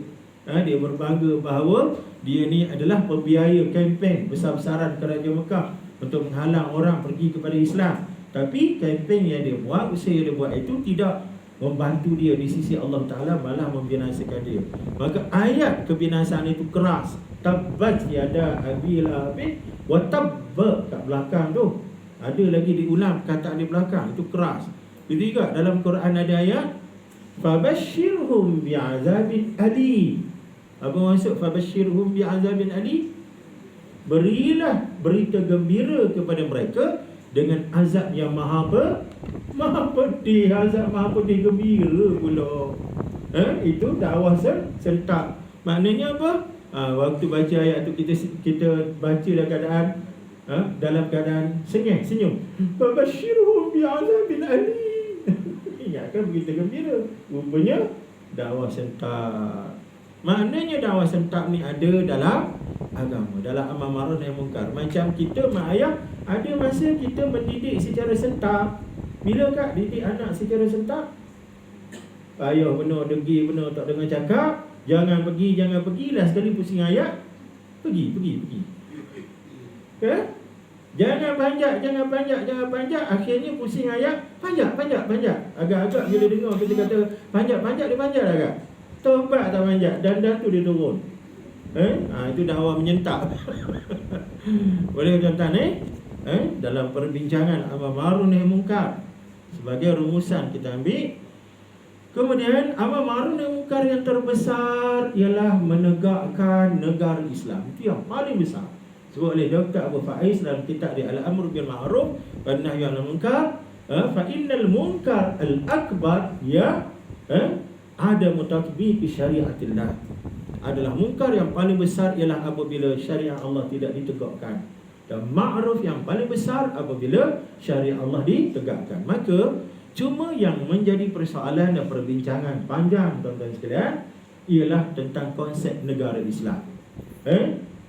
Dia berbangga bahawa dia ni adalah pembiaya kempen besar-besaran kerajaan Mekah untuk menghalang orang pergi kepada Islam. Tapi kempen yang dia buat, usaha yang dia buat itu tidak membantu dia di sisi Allah Ta'ala, malah membinasakan dia. Maka ayat kebinasaan itu keras. Tabbat yada Abi Lahabin wa tabba, kat belakang tu. Ada lagi diulang kataan di belakang, itu keras. Itu juga dalam Quran ada ayat fabashshirhum bi'azabin ali. Apa maksud fabashshirhum bi'azabin ali? Berilah berita gembira kepada mereka dengan azab yang maha pedih. Azab maha pedih, gembira pula. Itu dakwah sentak. Maknanya apa? Waktu baca ayat tu kita baca dalam keadaan senyum. Fabashshirhum bi'azabin ali. Ingatkan berita gembira. Rupanya dakwah sentak. Maknanya dakwah sentak ni ada dalam agama, dalam amar ma'ruf nahi munkar. Macam kita mak ayah, ada masa kita mendidik secara sentak. Bila Kak didik anak secara sentak? Ayah benar, degi benar, tak dengar cakap, jangan pergi lah sekali pusing ayat, pergi. Jangan panjat. Akhirnya pusing ayat, panjat. Agak-agak bila dengar kita kata panjat, dia panjat agak. Tobat tak panjat, dan tu dia turun. Itu dakwah menyentak. Boleh tuan-tuan dalam perbincangan amar ma'ruf nahi munkar, sebagai rumusan kita ambil. Kemudian amar ma'ruf nahi munkar yang terbesar ialah menegakkan negara Islam. Itu yang paling besar. Sebut oleh Dr. Abu Faiz dalam kitab dia Al-Amru bil Ma'ruf wan Nahyu 'anil Munkar, fa innal munkar al-akbar ada mutatbiq syariatillah. Adalah munkar yang paling besar ialah apabila syariat Allah tidak ditegakkan, dan ma'ruf yang paling besar apabila syariat Allah ditegakkan. Maka cuma yang menjadi persoalan dan perbincangan panjang tuan-tuan sekalian ialah tentang konsep negara Islam.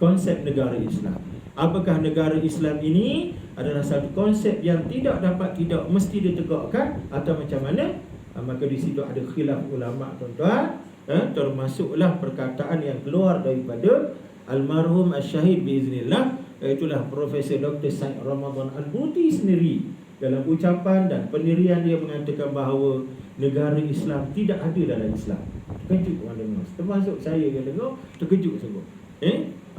konsep negara Islam. Apakah negara Islam ini adalah satu konsep yang tidak mesti ditegakkan atau macam mana? Maka di situ ada khilaf ulama, tuan-tuan. Termasuklah perkataan yang keluar daripada almarhum Asy-Syahid biiznillah, iaitulah Profesor Dr. Said Ramadan Al-Buti sendiri. Dalam ucapan dan pendirian dia mengatakan bahawa negara Islam tidak ada dalam Islam. Terkejut orang dengar. Termasuk saya yang dengar, terkejut sungguh.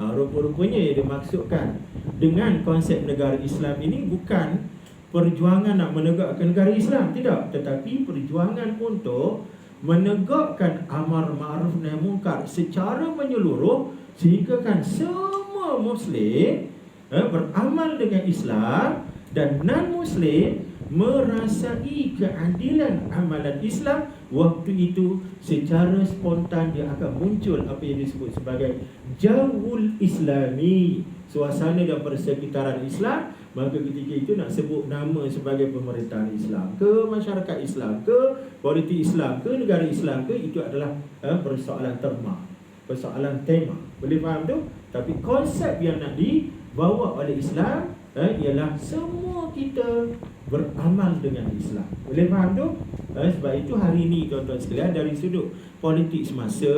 Rupa-rupanya yang dimaksudkan dengan konsep negara Islam ini bukan perjuangan nak menegakkan negara Islam, tidak, tetapi perjuangan untuk menegakkan amar ma'ruf nahi munkar secara menyeluruh, sehingga kan semua Muslim beramal dengan Islam dan non-Muslim merasai keadilan amalan Islam. Waktu itu secara spontan dia akan muncul apa yang disebut sebagai jawul Islami, suasana dan persekitaran Islam. Maka ketika itu nak sebut nama sebagai pemerintahan Islam ke, masyarakat Islam ke, politik Islam ke, negara Islam ke, itu adalah persoalan terma, persoalan tema. Boleh faham tu? Tapi konsep yang nak dibawa oleh Islam ialah semua kita beramal dengan Islam. Boleh faham tu? Sebab itu hari ini tuan-tuan sekalian, dari sudut politik semasa,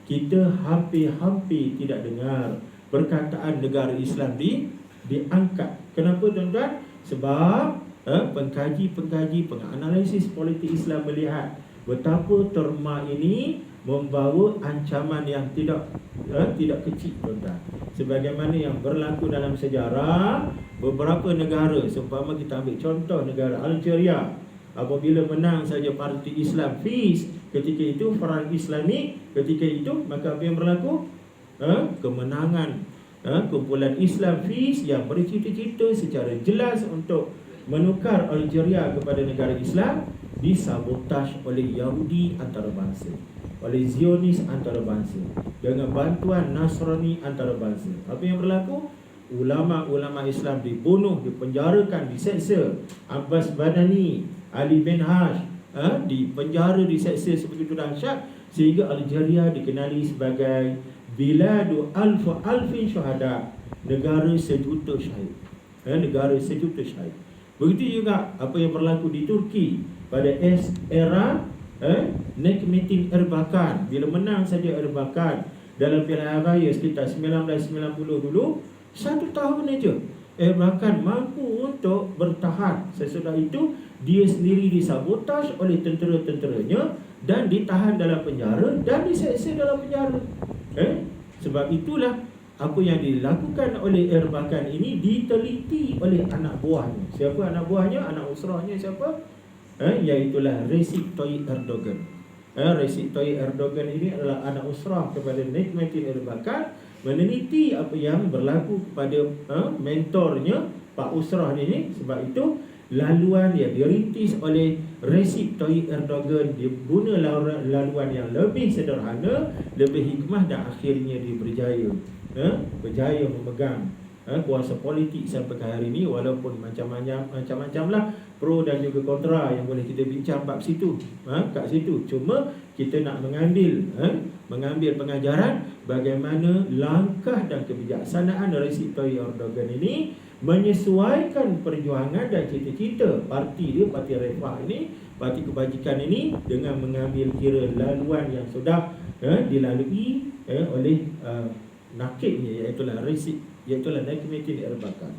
kita hampir-hampir tidak dengar perkataan negara Islam diangkat. Kenapa tuan-tuan? Sebab pengkaji-pengkaji, penganalisis politik Islam melihat betapa terma ini membawa ancaman yang tidak kecil, tuan-tuan. Sebagaimana yang berlaku dalam sejarah, beberapa negara, seumpama kita ambil contoh negara Algeria, apabila menang saja parti Islam FIS, ketika itu Front Islamik, ketika itu maka apa yang berlaku? Kemenangan kumpulan Islam FIS yang bercita-cita secara jelas untuk menukar Algeria kepada negara Islam disabotaj oleh Yahudi antarabangsa, oleh Zionis antarabangsa, dengan bantuan Nasrani antarabangsa. Apa yang berlaku? Ulama-ulama Islam dibunuh, dipenjarakan, diseksa. Abbas Badani, Ali bin Hash dipenjara, diseksa sebegitu dahsyat, sehingga Algeria dikenali sebagai Biladu alfin syuhada, negara sejuta syahid. Negara sejuta syahid. Begitu juga apa yang berlaku di Turki pada era Necmettin Erbakan. Bila menang saja Erbakan dalam pilihan raya sekitar 1990 dulu, 1 tahun saja Erbakan mampu untuk bertahan. Sesudah itu dia sendiri disabotaj oleh tentera-tenteranya dan ditahan dalam penjara dan diseksa dalam penjara. Sebab itulah apa yang dilakukan oleh Erbakan ini diteliti oleh anak buahnya. Siapa anak buahnya? Anak usrahnya siapa? Iaitulah Recep Tayyip Erdogan. Recep Tayyip Erdogan ini adalah anak usrah kepada Necmettin Erbakan, meneliti apa yang berlaku kepada mentornya Pak Usrah ini. Sebab itu laluan yang dirintis oleh Recep Tayyip Erdogan, dia guna laluan yang lebih sederhana, lebih hikmah, dan akhirnya dia berjaya memegang kuasa politik sampai ke hari ini. Walaupun macam-macam lah pro dan juga kontra yang boleh kita bincang bab situ, kat situ. Cuma kita nak mengambil pengajaran bagaimana langkah dan kebijaksanaan Recep Tayyip Erdogan ini menyesuaikan perjuangan dan cita-cita parti dia, Parti Refah ini, Parti Kebajikan ini, dengan mengambil kira laluan yang sudah dilalui oleh nakibnya, iaitulah Necmettin Erbakan.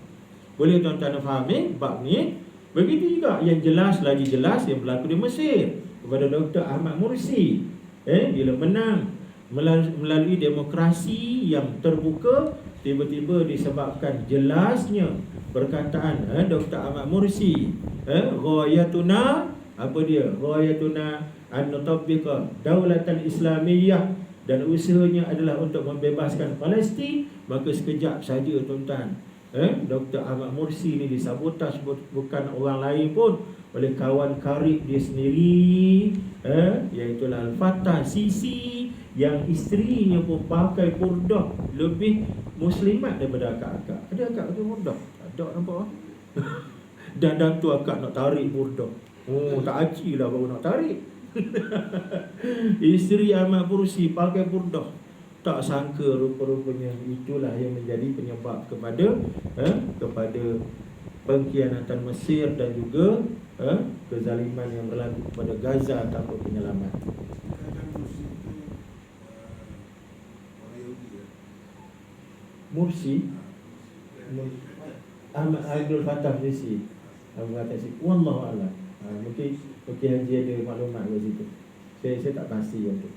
Boleh tuan-tuan faham bab ni? Begitu juga yang lagi jelas yang berlaku di Mesir kepada Dr. Ahmad Mursi. Bila menang melalui demokrasi yang terbuka, tiba-tiba disebabkan jelasnya perkataan Dr. Ahmad Mursi, ghayatuna, apa dia? Ghayatuna an nutabbiqa daulatan islamiyah, dan usahanya adalah untuk membebaskan Palestin. Maka sekejap saja tuan-tuan, Dr. Ahmad Mursi ni disabotaj, bukan orang lain pun, oleh kawan karib dia sendiri, iaitulah Al-Fatah Sisi, yang isterinya pun pakai burdah, lebih muslimat daripada akak-akak. Ada akak pakai burdah? Tak ada, nampak? Dan tu akak nak tarik burdah. Tak aci lah baru nak tarik. Isteri Ahmad Mursi pakai burdah. Tak sangka rupa-rupanya itulah yang menjadi penyebab kepada pengkhianatan Mesir dan juga kezaliman yang berlaku kepada Gaza tanpa penyelamat. Mursi Ahmad Abdul Fattah Sisi. Wallahu a'lam. Mungkin Haji ada maklumat kat situ. Saya tak pasti yang tu.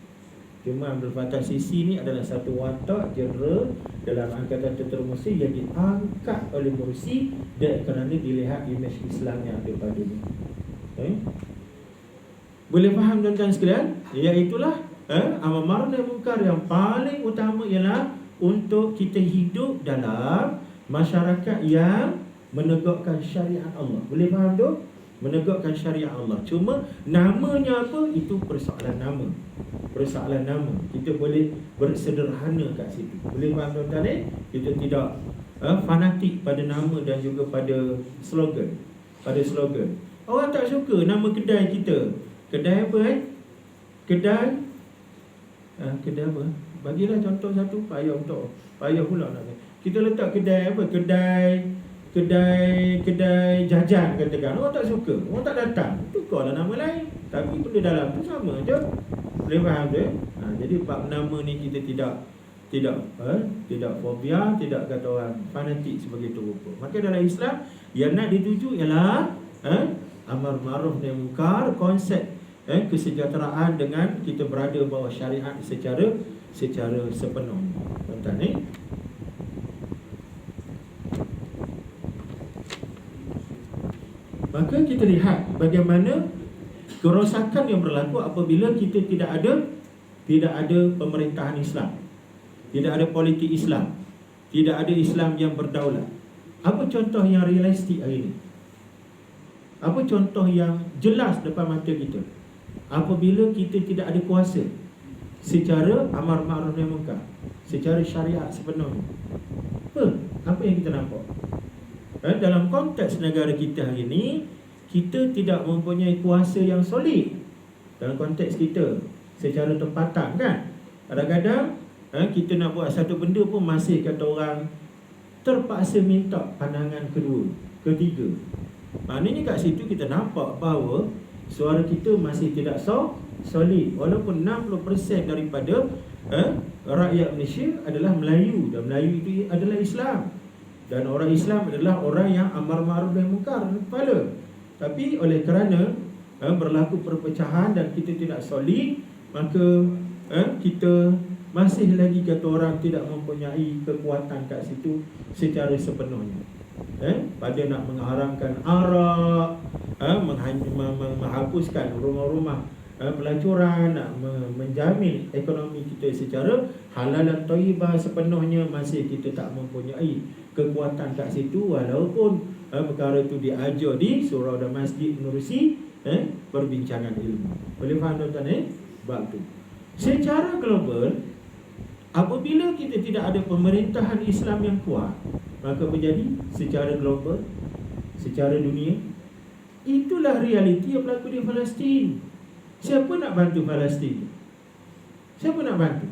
Cuma Abdul Fattah Sisi ni adalah satu watak jeneral dalam Angkatan Tentera Mesir yang diangkat oleh Mursi dan kerana dilihat imej Islam yang ada padanya. Boleh faham tuan-tuan sekalian? Iaitulah amar ma'ruf nahi munkar yang paling utama ialah untuk kita hidup dalam masyarakat yang menegakkan syariat Allah. Boleh faham tu? Menegakkan syariat Allah. Cuma namanya apa? Itu persoalan nama. Persoalan nama. Kita boleh bersederhana kat situ. Boleh faham tuan-tuan? Kita tidak fanatik pada nama dan juga pada slogan. Pada slogan. Orang tak suka nama kedai kita. Kedai apa Kedai kedai apa? Bagilah contoh satu. Payah pula nak. Kita letak kedai apa? Kedai jajan katakan. Orang tak suka, orang tak datang. Tukarlah nama lain. Tapi benda dalam tu sama je. Boleh faham tu? Jadi bab nama ni kita tidak fobia, tidak kata orang fanatik sebagai tu rupa. Maka dalam Islam yang nak dituju ialah amar ma'ruf nahi munkar, konsep kesejahteraan dengan kita berada bawah syariat secara sepenuhnya. Tuan-tuan ni maka kita lihat bagaimana kerosakan yang berlaku apabila kita tidak ada pemerintahan Islam, tidak ada politik Islam, tidak ada Islam yang berdaulat. Apa contoh yang realistik hari ini? Apa contoh yang jelas depan mata kita? Apabila kita tidak ada kuasa secara amar ma'ruf nahi munkar, secara syariat sepenuhnya. Apa yang kita nampak? Dalam konteks negara kita hari ini, kita tidak mempunyai kuasa yang solid. Dalam konteks kita secara tempatan kan. Kadang-kadang kita nak buat satu benda pun masih kata orang terpaksa minta pandangan kedua, ketiga. Maknanya kat situ kita nampak bahawa suara kita masih tidak solid. Walaupun 60% daripada rakyat Malaysia adalah Melayu, dan Melayu itu adalah Islam. Dan orang Islam adalah orang yang amar ma'ruf nahi munkar kepala. Tapi oleh kerana berlaku perpecahan dan kita tidak solid, maka kita masih lagi kata orang tidak mempunyai kekuatan kat situ secara sepenuhnya. Pada nak mengharamkan arak, menghapuskan rumah-rumah pelacuran, nak menjamin ekonomi kita secara halal dan thayyibah sepenuhnya, masih kita tak mempunyai kekuatan kat situ. Walaupun perkara itu diajar di surau dan masjid menerusi perbincangan ilmu. Boleh faham tuan-tuan bab tu. Secara global, apabila kita tidak ada pemerintahan Islam yang kuat, maka menjadi secara global, secara dunia, itulah realiti yang berlaku di Palestin. Siapa nak bantu Palestin? Siapa nak bantu?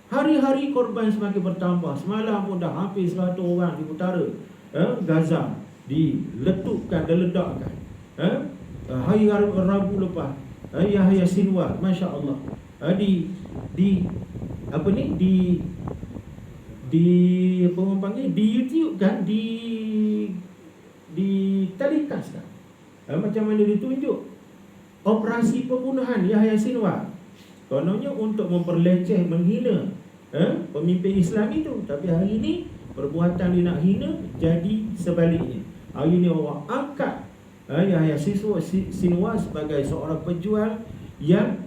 Hari-hari korban semakin bertambah. Semalam pun dah hampir 100 orang di utara Gaza diletupkan dan ledakkan. Hari Rabu lepas Yahya Sinwar, Masya Allah, di apa orang panggil, di YouTube kan, di telecast kan. Macam mana ditunjuk operasi pembunuhan Yahya Sinwar. Kononnya untuk memperleceh, menghina pemimpin Islam itu. Tapi hari ini perbuatan dia nak hina jadi sebaliknya. Hari ini orang angkat Yahya Sinwar sebagai seorang pejuang yang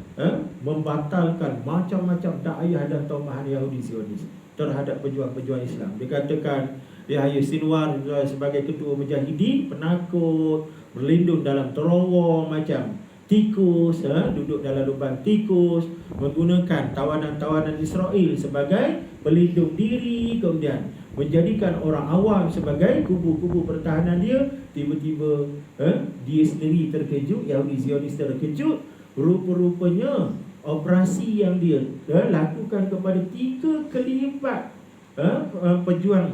membatalkan macam-macam dakwah dan tomahan Yahudi Zionis terhadap pejuang-pejuang Islam. Dikatakan Yahya Sinwar sebagai ketua mujahidin penakut, berlindung dalam terowong macam tikus, duduk dalam lubang tikus, menggunakan tawanan-tawanan Israel sebagai pelindung diri, kemudian menjadikan orang awam sebagai kubu-kubu pertahanan dia. Tiba-tiba dia sendiri terkejut, Yahudi Zionis terkejut. Rupa-rupanya operasi yang dia lakukan kepada 3/4 pejuang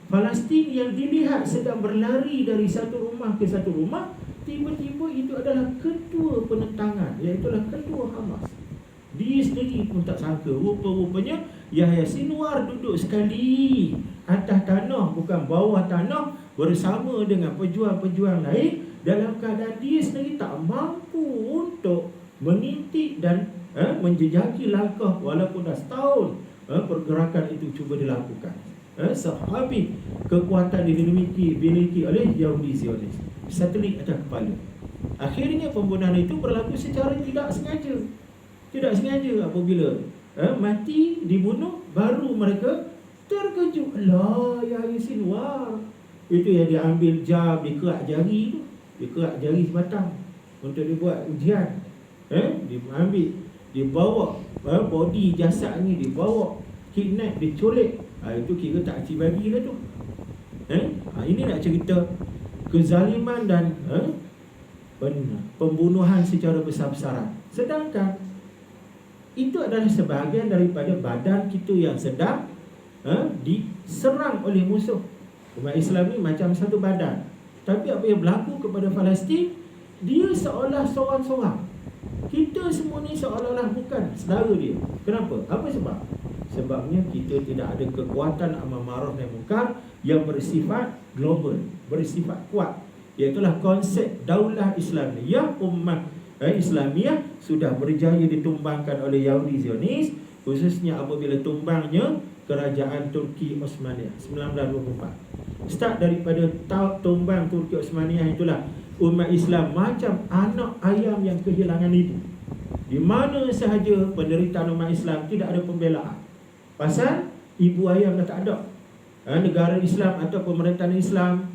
Palestin yang dilihat sedang berlari dari satu rumah ke satu rumah, tiba-tiba itu adalah ketua penentangan, iaitulah ketua Hamas. Dia sendiri pun tak sangka, rupa-rupanya Yahya Sinwar duduk sekali atas tanah, bukan bawah tanah, bersama dengan pejuang-pejuang lain, dalam keadaan dia sendiri tak mampu untuk mengintik dan menjejaki langkah, walaupun dah setahun pergerakan itu cuba dilakukan. Sehabis kekuatan dimiliki oleh Yahudi Zionis, satelit atas kepala. Akhirnya pembunuhan itu berlaku secara tidak sengaja. Tidak sengaja apabila mati, dibunuh, baru mereka terkejut. Allah, Yahya Sinwar. Itu yang diambil jam, dikerak jari tu. Dikerak jari sebatang untuk dibuat ujian. Diambil, dibawa body jasad ni, dibawa, kidnap, diculik. Itu kira tak cik bagi lah tu. Ini nak cerita kezaliman dan pembunuhan secara besar-besaran. Sedangkan itu adalah sebahagian daripada badan kita yang sedang diserang oleh musuh. Umat Islam ni macam satu badan. Tapi apa yang berlaku kepada Palestin, dia seolah seorang-seorang. Kita semua ni seolah-olah bukan saudara dia. Kenapa? Apa sebab? Sebabnya kita tidak ada kekuatan amar ma'ruf nahi munkar yang bersifat global, bersifat kuat. Iaitulah konsep daulah Islamiyah, ummah Islamiyah sudah berjaya ditumbangkan oleh Yahudi Zionis, khususnya apabila tumbangnya kerajaan Turki Osmaniyah 1924. Start daripada tumbang Turki Osmaniyah itulah umat Islam macam anak ayam yang kehilangan ibu. Di mana sahaja penderitaan umat Islam tidak ada pembelaan. Pasal ibu ayam dah tak ada. Negara Islam atau pemerintahan Islam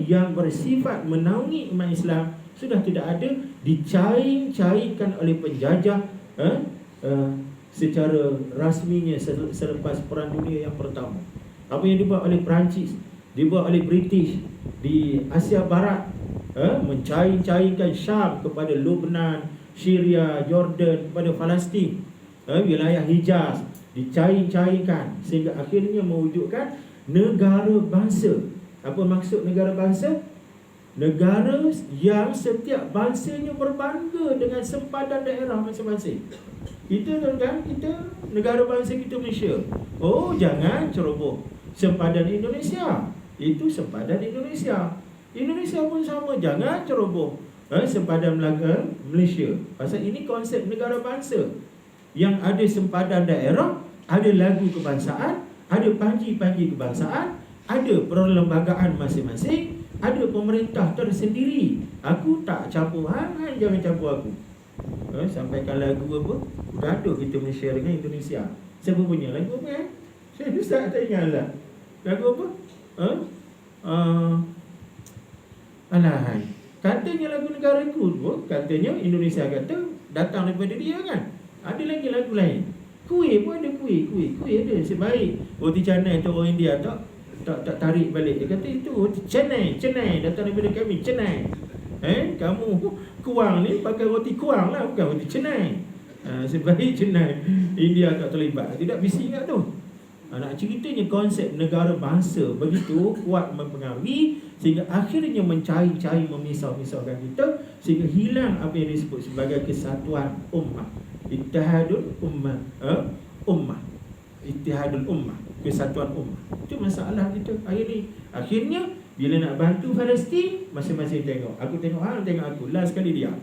yang bersifat menaungi umat Islam sudah tidak ada, dicairkan oleh penjajah secara rasminya selepas Perang Dunia yang pertama. Apa yang dibuat oleh Perancis, dibuat oleh British di Asia Barat, mencairkan Syam kepada Lebanon, Syria, Jordan, kepada Palestin, wilayah Hijaz, dicairkan sehingga akhirnya mewujudkan negara bangsa. Apa maksud negara bangsa? Negara yang setiap bangsanya berbangga dengan sempadan daerah masing-masing. Kita tuan-tuan, kita negara bangsa kita Malaysia. Oh, jangan ceroboh. Sempadan Indonesia, itu sempadan Indonesia. Indonesia pun sama, jangan ceroboh sempadan Malaysia. Pasal ini konsep negara bangsa yang ada sempadan daerah, ada lagu kebangsaan, ada panji-panji kebangsaan, ada perlembagaan masing-masing, ada pemerintah tersendiri. Aku tak campur hang, jangan campur aku. Sampaikan lagu apa? Gaduh kita Malaysia dengan Indonesia. Siapa punya lagu apa? Saya tak ingat lah. Lagu apa? Alahai. Katanya lagu negaraku, katanya Indonesia kata datang daripada dia kan. Ada lagi lagu lain. Kuih pun ada, kuih ada sebaik. Roti canai tu orang India tak tarik balik. Dia kata itu roti canai datang daripada kami, canai. Kamu kuang ni pakai roti kuang lah, bukan roti canai. Sebaik canai. India tak terlibat. Tidak bising kat tu. Nak ceritanya konsep negara bangsa begitu kuat mempengaruhi sehingga akhirnya mencari-cari memisah-misahkan kita sehingga hilang apa yang disebut sebagai kesatuan ummah. Ittihadul ummah. Ittihadul ummah, kesatuan ummah. Itu masalah kita hari ni. Akhirnya bila nak bantu Palestin, masing-masing tengok. Aku tengok hang, tengok aku. Last kali dia.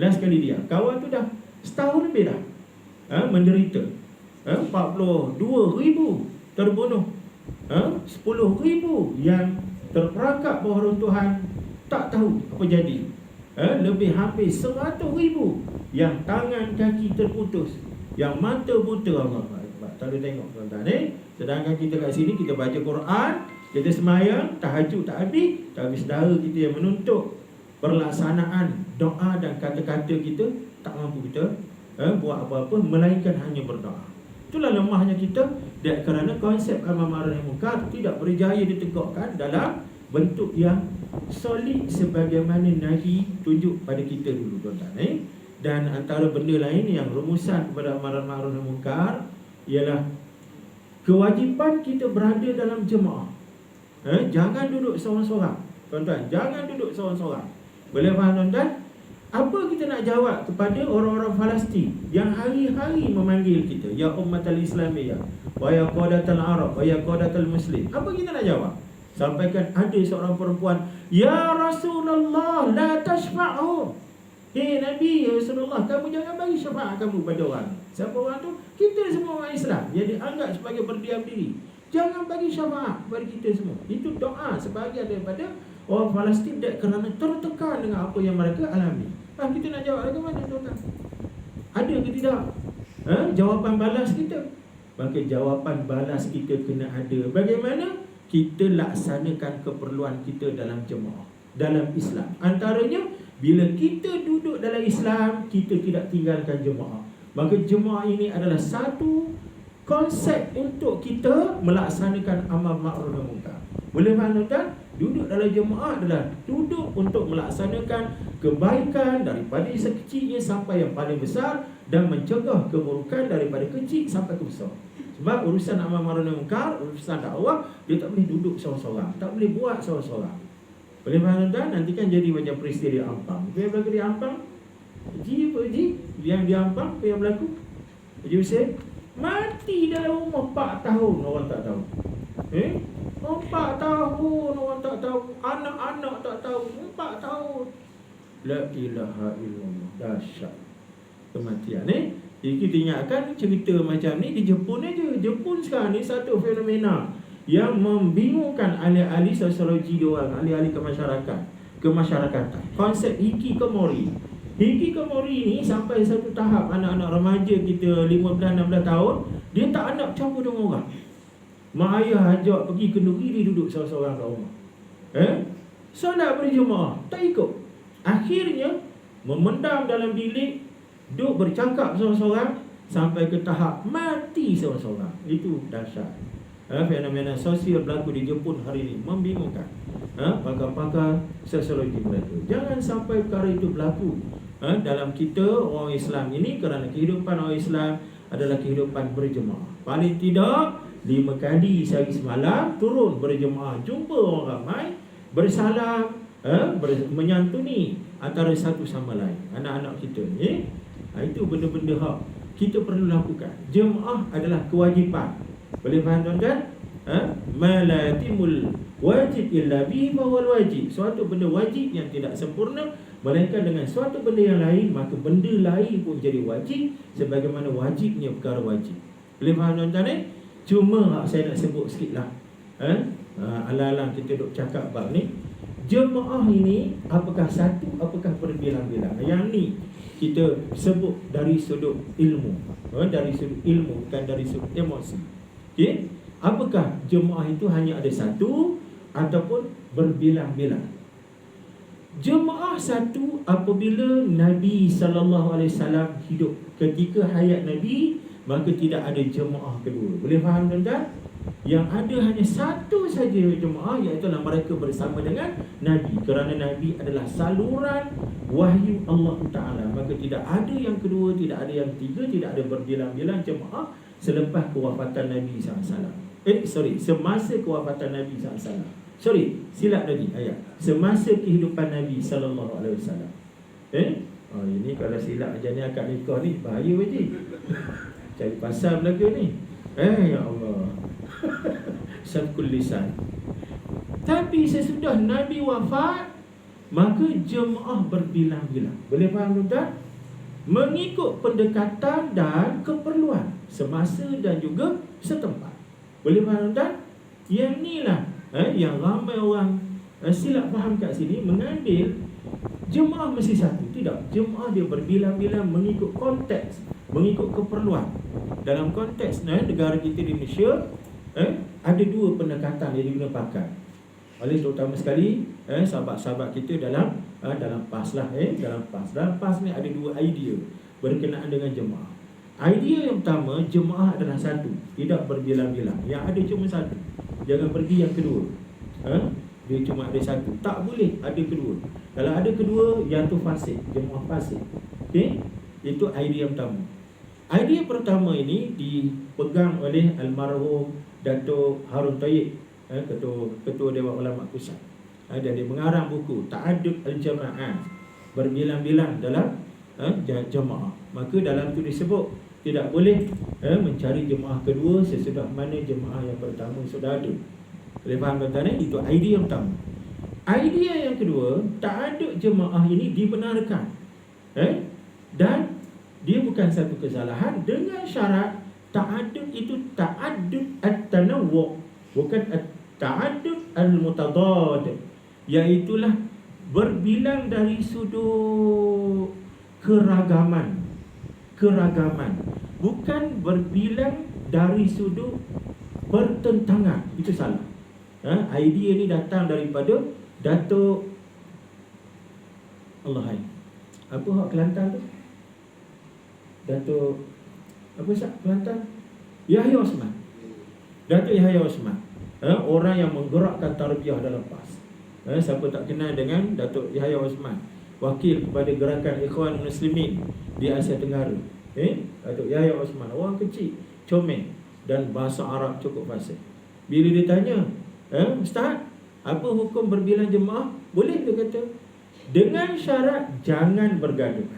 Last kali dia. Kawan tu dah setahun lebih dah menderita. 42,000 terbunuh, 10,000 yang terperangkap bawah runtuhan, tak tahu apa jadi. Lebih hampir 100,000 yang tangan kaki terputus, yang mata buta. Allah tak ada tengok tuan-tuan. Sedangkan kita kat sini kita baca Quran, kita semayang, tahajud tak habis, tapi saudara kita yang menuntut perlaksanaan doa dan kata-kata kita tak mampu kita buat apa-apa melainkan hanya berdoa. Itulah lemahnya kita, dan kerana konsep amar ma'ruf nahi munkar tidak berjaya ditegakkan dalam bentuk yang solid sebagaimana Nabi tunjuk pada kita dulu tuan-tuan. Dan antara benda lain yang rumusan kepada amaran ma'ruf nahi munkar ialah kewajipan kita berada dalam jemaah. Jangan duduk seorang-seorang. Tuan-tuan, jangan duduk seorang-seorang. Boleh faham tuan-tuan? Apa kita nak jawab kepada orang-orang Palestin yang hari-hari memanggil kita, ya ummatal islamiyah, wa ya qadatal arab, wa ya qadatal muslim? Apa kita nak jawab? Sampaikan ada seorang perempuan, ya Rasulullah, la tashfa'u. Hei Nabi, ya Rasulullah, kamu jangan bagi syafaat kamu pada orang. Siapa orang tu? Kita semua orang Islam yang dianggap sebagai berdiam diri. Jangan bagi syafaat kepada kita semua. Itu doa sebahagian daripada orang Palestin kerana tertekan dengan apa yang mereka alami. Kita nak jawab bagaimana tuan-tuan? Ada ke tidak? Jawapan balas kita. Maka jawapan balas kita kena ada. Bagaimana kita laksanakan keperluan kita dalam jemaah, dalam Islam. Antaranya, bila kita duduk dalam Islam, kita tidak tinggalkan jemaah. Maka jemaah ini adalah satu konsep untuk kita melaksanakan amal ma'ruf nahi munkar. Boleh faham tuan? Duduk dalam jemaah adalah duduk untuk melaksanakan kebaikan daripada yang sekecilnya sampai yang paling besar, dan mencegah keburukan daripada kecil sampai ke besar. Sebab urusan amal ma'ruf nahi munkar, urusan dakwah, dia tak boleh duduk seorang-seorang, tak boleh buat seorang-seorang. Boleh faham tuan? Nanti kan jadi macam peristiwa di Ampang. Apa yang berlaku di Ampang? Yang di Ampang, apa yang berlaku? Haji Hussein mati dalam rumah 4 tahun, orang tak tahu. 4 tahun orang tak tahu, anak-anak tak tahu, 4 tahun. La ilaha illallah, dahsyat kematian ni. Kita ingatkan cerita macam ni di Jepun aja. Jepun sekarang ni satu fenomena yang membingungkan ahli-ahli sosiologi diorang, ahli-ahli kemasyarakatan. Konsep hikikomori. Hikikomori ni sampai satu tahap anak-anak remaja kita 15-16 tahun, dia tak nak campur dengan orang. Mak ayah ajak pergi kenduri, dia duduk seorang-seorang kat rumah. Solat berjemaah, tak ikut. Akhirnya memendam dalam bilik, duduk bercakap seorang-seorang sampai ke tahap mati seorang-seorang. Itu dahsyat. Fenomena sosial berlaku di Jepun hari ini membingungkan pakar-pakar sosiologi mereka. Jangan sampai perkara itu berlaku dalam kita orang Islam ini, kerana kehidupan orang Islam adalah kehidupan berjemaah. Paling tidak 5 kali sehari semalam turun berjemaah, jumpa orang ramai, bersalam, menyantuni antara satu sama lain anak-anak kita ni. Itu benda-benda hak kita perlu lakukan. Jemaah adalah kewajipan. Boleh faham tuan-tuan? Ma la yatimul wajib illa bihi fa huwal wajib. Suatu benda wajib yang tidak sempurna melainkan dengan suatu benda yang lain, maka benda lain pun jadi wajib sebagaimana wajibnya perkara wajib. Boleh faham tuan-tuan? Cuma saya nak sebut sikitlah. Alang-alang kita duk cakap bab ni. Jemaah ini apakah satu, apakah berbilang-bilang? Yang ni kita sebut dari sudut ilmu. Dari sudut ilmu, bukan dari sudut emosi. Okey, apakah jemaah itu hanya ada satu ataupun berbilang-bilang? Jemaah satu apabila Nabi SAW hidup. Ketika hayat Nabi, maka tidak ada jemaah kedua. Boleh faham tuan-tuan? Yang ada hanya satu saja jemaah, iaitu mereka bersama dengan Nabi. Kerana Nabi adalah saluran wahyu Allah Ta'ala, maka tidak ada yang kedua, tidak ada yang ketiga, tidak ada berbilang-bilang jemaah selepas kewafatan Nabi SAW. Semasa kewafatan Nabi SAW. Silap tadi ayat. Semasa kehidupan Nabi SAW. Ini kalau silap aja ni akad nikah ni, bahaya wajib. Cari pasal belaka ni. Ya Allah. Sabkul lisan. Tapi sesudah Nabi wafat, maka jemaah berbilang-bilang. Boleh faham tuan-tuan? Mengikut pendekatan dan keperluan semasa dan juga setempat. Boleh faham tuan? Yang inilah yang ramai orang silap faham kat sini, mengambil jemaah mesti satu. Tidak, jemaah dia berbilang-bilang mengikut konteks, mengikut keperluan. Dalam konteks negara kita di Malaysia, ada dua pendekatan yang digunakan oleh terutama sekali sahabat-sahabat kita dalam PAS lah. Dalam PAS ni ada dua idea berkenaan dengan jemaah. Idea yang pertama, jemaah adalah satu, tidak berbilang-bilang. Yang ada cuma satu. Jangan pergi yang kedua. Dia cuma ada satu. Tak boleh ada kedua. Kalau ada kedua, yang tu fasik, jemaah fasik. Okey, itu idea yang pertama. Idea pertama ini dipegang oleh almarhum Datuk Harun Tayyib, ketua Dewan Ulama Pusat. Dan dia mengarang buku Ta'addud al-Jama'ah, berbilang-bilang dalam jemaah. Maka dalam itu disebut tidak boleh mencari jemaah kedua sesudah mana jemaah yang pertama sudah ada. Boleh faham tuan-tuan? Itu idea yang pertama. Idea yang kedua, ta'addud jemaah ini dibenarkan, dan dia bukan satu kesalahan dengan syarat ta'addud itu ta'addud at-tanawwu', bukan ta'addud al-mutadad, iaitulah berbilang dari sudut keragaman, bukan berbilang dari sudut pertentangan. Itu salah. Idea ni datang daripada Datuk Allah apa hak Kelantan tu? Datuk apa sah Kelantan? Yahya Osman. Datuk Yahya Osman, orang yang menggerakkan tarbiyah dalam PAS. Siapa tak kenal dengan Datuk Yahya Osman, wakil kepada gerakan Ikhwan Muslimin di Asia Tenggara. Datuk Yahya Osman, orang kecil, comel dan bahasa Arab cukup fasih. Bila dia tanya, Ustaz, apa hukum berbilang jemaah? Boleh, dia kata, dengan syarat jangan bergaduh.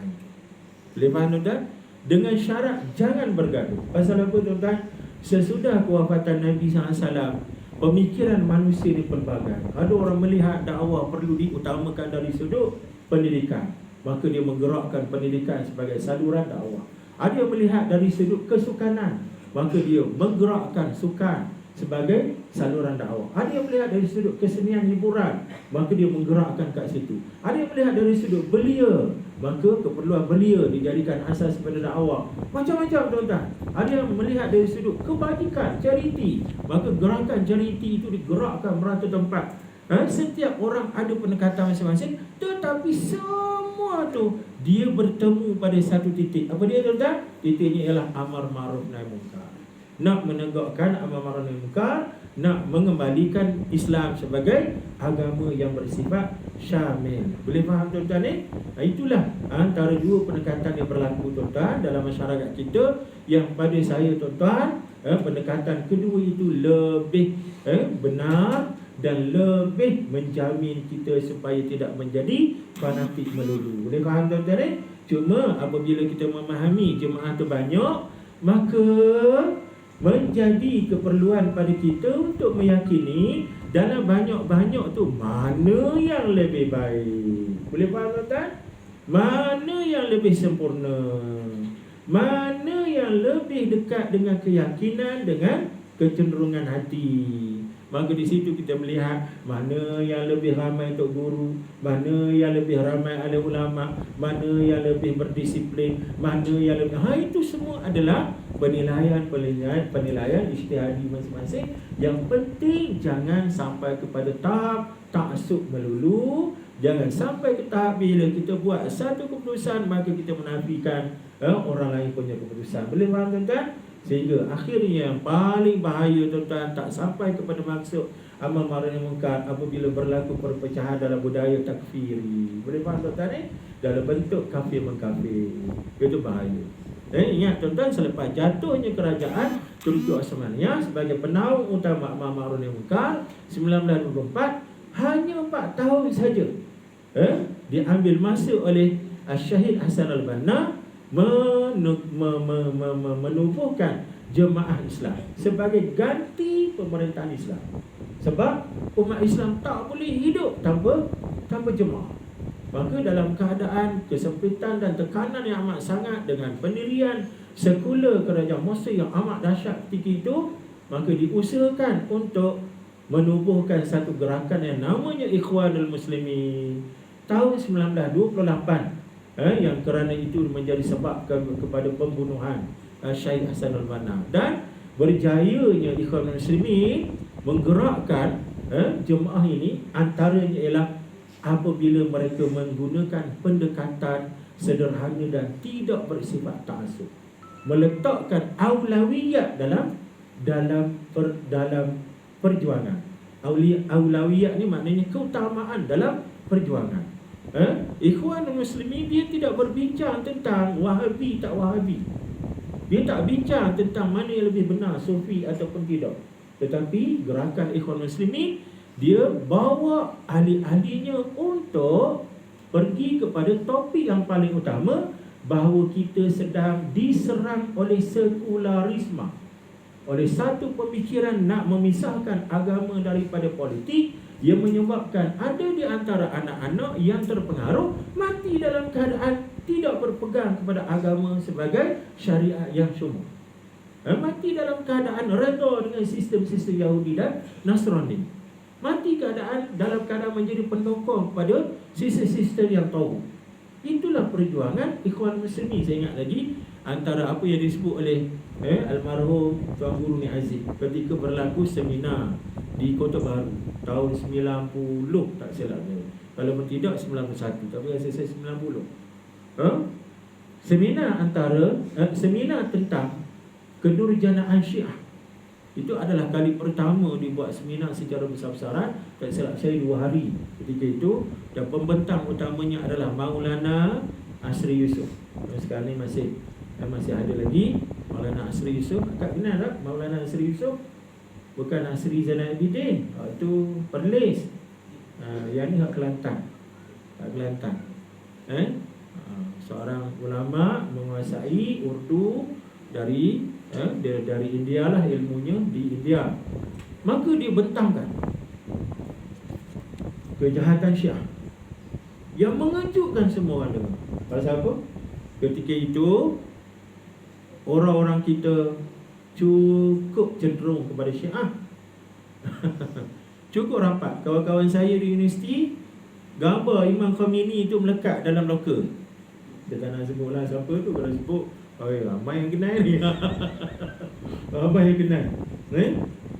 Boleh faham tuan? Dengan syarat jangan bergaduh. Pasal apa tuan-tuan? Sesudah kewafatan Nabi SAW, pemikiran manusia ni pelbagai. Ada orang melihat dakwah perlu diutamakan dari sudut pendidikan, maka dia menggerakkan pendidikan sebagai saluran dakwah. Ada yang melihat dari sudut kesukanan, maka dia menggerakkan sukan sebagai saluran dakwah. Ada yang melihat dari sudut kesenian hiburan, maka dia menggerakkan kat situ. Ada yang melihat dari sudut belia, maka keperluan belia dijadikan asas pada dakwah. Macam-macam tuan-tuan. Ada yang melihat dari sudut kebajikan, charity, maka gerakan charity itu digerakkan merata tempat. Setiap orang ada pendekatan masing-masing, tetapi semua tu dia bertemu pada satu titik. Apa dia tuan-tuan? Titiknya ialah amar ma'ruf nahi munkar. Nak menegakkan amar ma'ruf nahi munkar, nak mengembalikan Islam sebagai agama yang bersifat syamil. Boleh faham tuan-tuan ni? Itulah antara dua pendekatan yang berlaku tuan-tuan dalam masyarakat kita, yang pada saya tuan-tuan, pendekatan kedua itu lebih benar dan lebih menjamin kita supaya tidak menjadi fanatik melulu. Boleh faham tuan-tuan ni? Cuma apabila kita memahami jemaah tu banyak, maka menjadi keperluan pada kita untuk meyakini dalam banyak-banyak tu mana yang lebih baik. Boleh faham tuan-tuan? Mana yang lebih sempurna, mana yang lebih dekat dengan keyakinan, dengan kecenderungan hati. Maka di situ kita melihat mana yang lebih ramai untuk guru, mana yang lebih ramai oleh ulama, mana yang lebih berdisiplin, mana yang lebih... itu semua adalah penilaian ijtihadi masing-masing. Yang penting jangan sampai kepada tahap taksub melulu. Jangan sampai ke tahap bila kita buat satu keputusan maka kita menafikan orang lain punya keputusan. Boleh faham tuan-tuan? Sehingga akhirnya yang paling bahaya tuan-tuan, tak sampai kepada maksud amar ma'ruf nahi munkar apabila berlaku perpecahan dalam budaya takfiri. Boleh faham tuan-tuan ni? Dalam bentuk kafir mengkafir. Itu bahaya. Ingat tuan-tuan, selepas jatuhnya kerajaan Turki Osmania sebagai penaung utama amar ma'ruf nahi munkar 1924, hanya 4 tahun saja diambil masa oleh Syahid Hasan al-Banna menubuhkan jemaah Islam sebagai ganti pemerintahan Islam. Sebab umat Islam tak boleh hidup tanpa jemaah. Maka dalam keadaan kesempitan dan tekanan yang amat sangat, dengan pendirian sekular kerajaan Mesir yang amat dahsyat ketika itu, maka diusahakan untuk menubuhkan satu gerakan yang namanya Ikhwanul Muslimin tahun 1928. Yang kerana itu menjadi sebab kepada pembunuhan Syahid Hasan al-Banna. Dan berjayanya Ikhwanul Muslimin menggerakkan jemaah ini antaranya ialah apabila mereka menggunakan pendekatan sederhana dan tidak bersifat ta'assub, meletakkan aulawiyat dalam perjuangan. Aulawiyat ni maknanya keutamaan dalam perjuangan. Ikhwan Muslimin dia tidak berbincang tentang Wahabi tak Wahabi. Dia tak bincang tentang mana yang lebih benar, Sufi ataupun tidak. Tetapi gerakan Ikhwan Muslimin, dia bawa ahli-ahlinya untuk pergi kepada topik yang paling utama, bahawa kita sedang diserang oleh sekularisme, oleh satu pemikiran nak memisahkan agama daripada politik, yang menyebabkan ada di antara anak-anak yang terpengaruh mati dalam keadaan tidak berpegang kepada agama sebagai syariat yang syumul. Mati dalam keadaan redha dengan sistem-sistem Yahudi dan Nasrani. Mati dalam keadaan menjadi pendokong kepada sistem-sistem yang tahu. Itulah perjuangan Ikhwan Muslimin. Saya ingat lagi antara apa yang disebut oleh almarhum Tuan Guru Ni Aziz ketika berlaku seminar di Kota Baru tahun 90 tak silap saya. Kalau tidak 91, tapi rasa saya 90. Seminar tentang kedurjanaan Syiah. Itu adalah kali pertama dibuat seminar secara besar-besaran. Tak silap saya 2 hari ketika itu. Dan pembentang utamanya adalah Maulana Asri Yusof. Sekarang ni masih ada lagi Maulana Asri Yusof. Akak kenal tak Maulana Asri Yusof? Bukan Asri Zainal Abidin. Itu Perlis. Yang ni hak Kelantan. Seorang ulama menguasai Urdu dari India lah, ilmunya di India. Maka dia bentangkan kejahatan Syiah yang mengejutkan semua orang dengar. Pasal apa? Ketika itu orang-orang kita cukup cenderung kepada Syiah. Cukup rapat. Kawan-kawan saya di universiti, gambar Imam Khomeini itu melekat dalam loker. Saya tak nak sebut lah siapa tu. Kalau sebut, ramai yang kenal ni. Ramai yang kenal.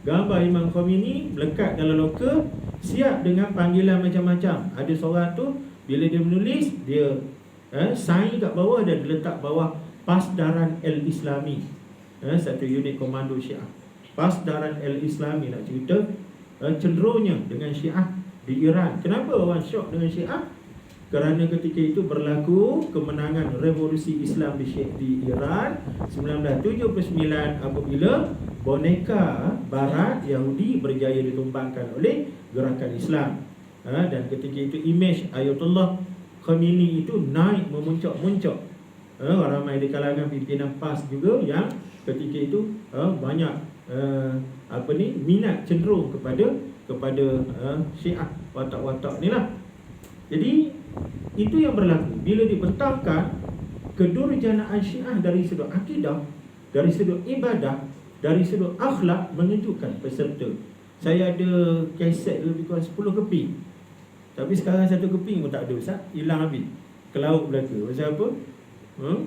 Gambar Imam Khomeini melekat dalam loker, siap dengan panggilan macam-macam. Ada seorang tu, bila dia menulis, dia sign kat bawah dan diletak bawah Pasdaran Al-Islami, satu unit komando Syiah. Pasdaran Al-Islami, nak cerita cenderungnya dengan Syiah di Iran. Kenapa orang syok dengan Syiah? Kerana ketika itu berlaku kemenangan revolusi Islam di Iran 1979 apabila boneka Barat Yahudi berjaya ditumbangkan oleh gerakan Islam. Dan ketika itu imej Ayatollah Khomeini itu naik memuncak-muncak. Ramai di kalangan pimpinan PAS juga yang ketika itu banyak minat cenderung kepada Syiah, watak-watak ni lah. Jadi itu yang berlaku bila dibentangkan kedurjanaan Syiah dari sudut akidah, dari sudut ibadah, dari sudut akhlak, mengejutkan peserta. Saya ada kaset lebih kurang 10 keping. Tapi sekarang 1 keping pun tak ada, Ustaz. Hilang habis. Ke laut belaka. Pasal apa?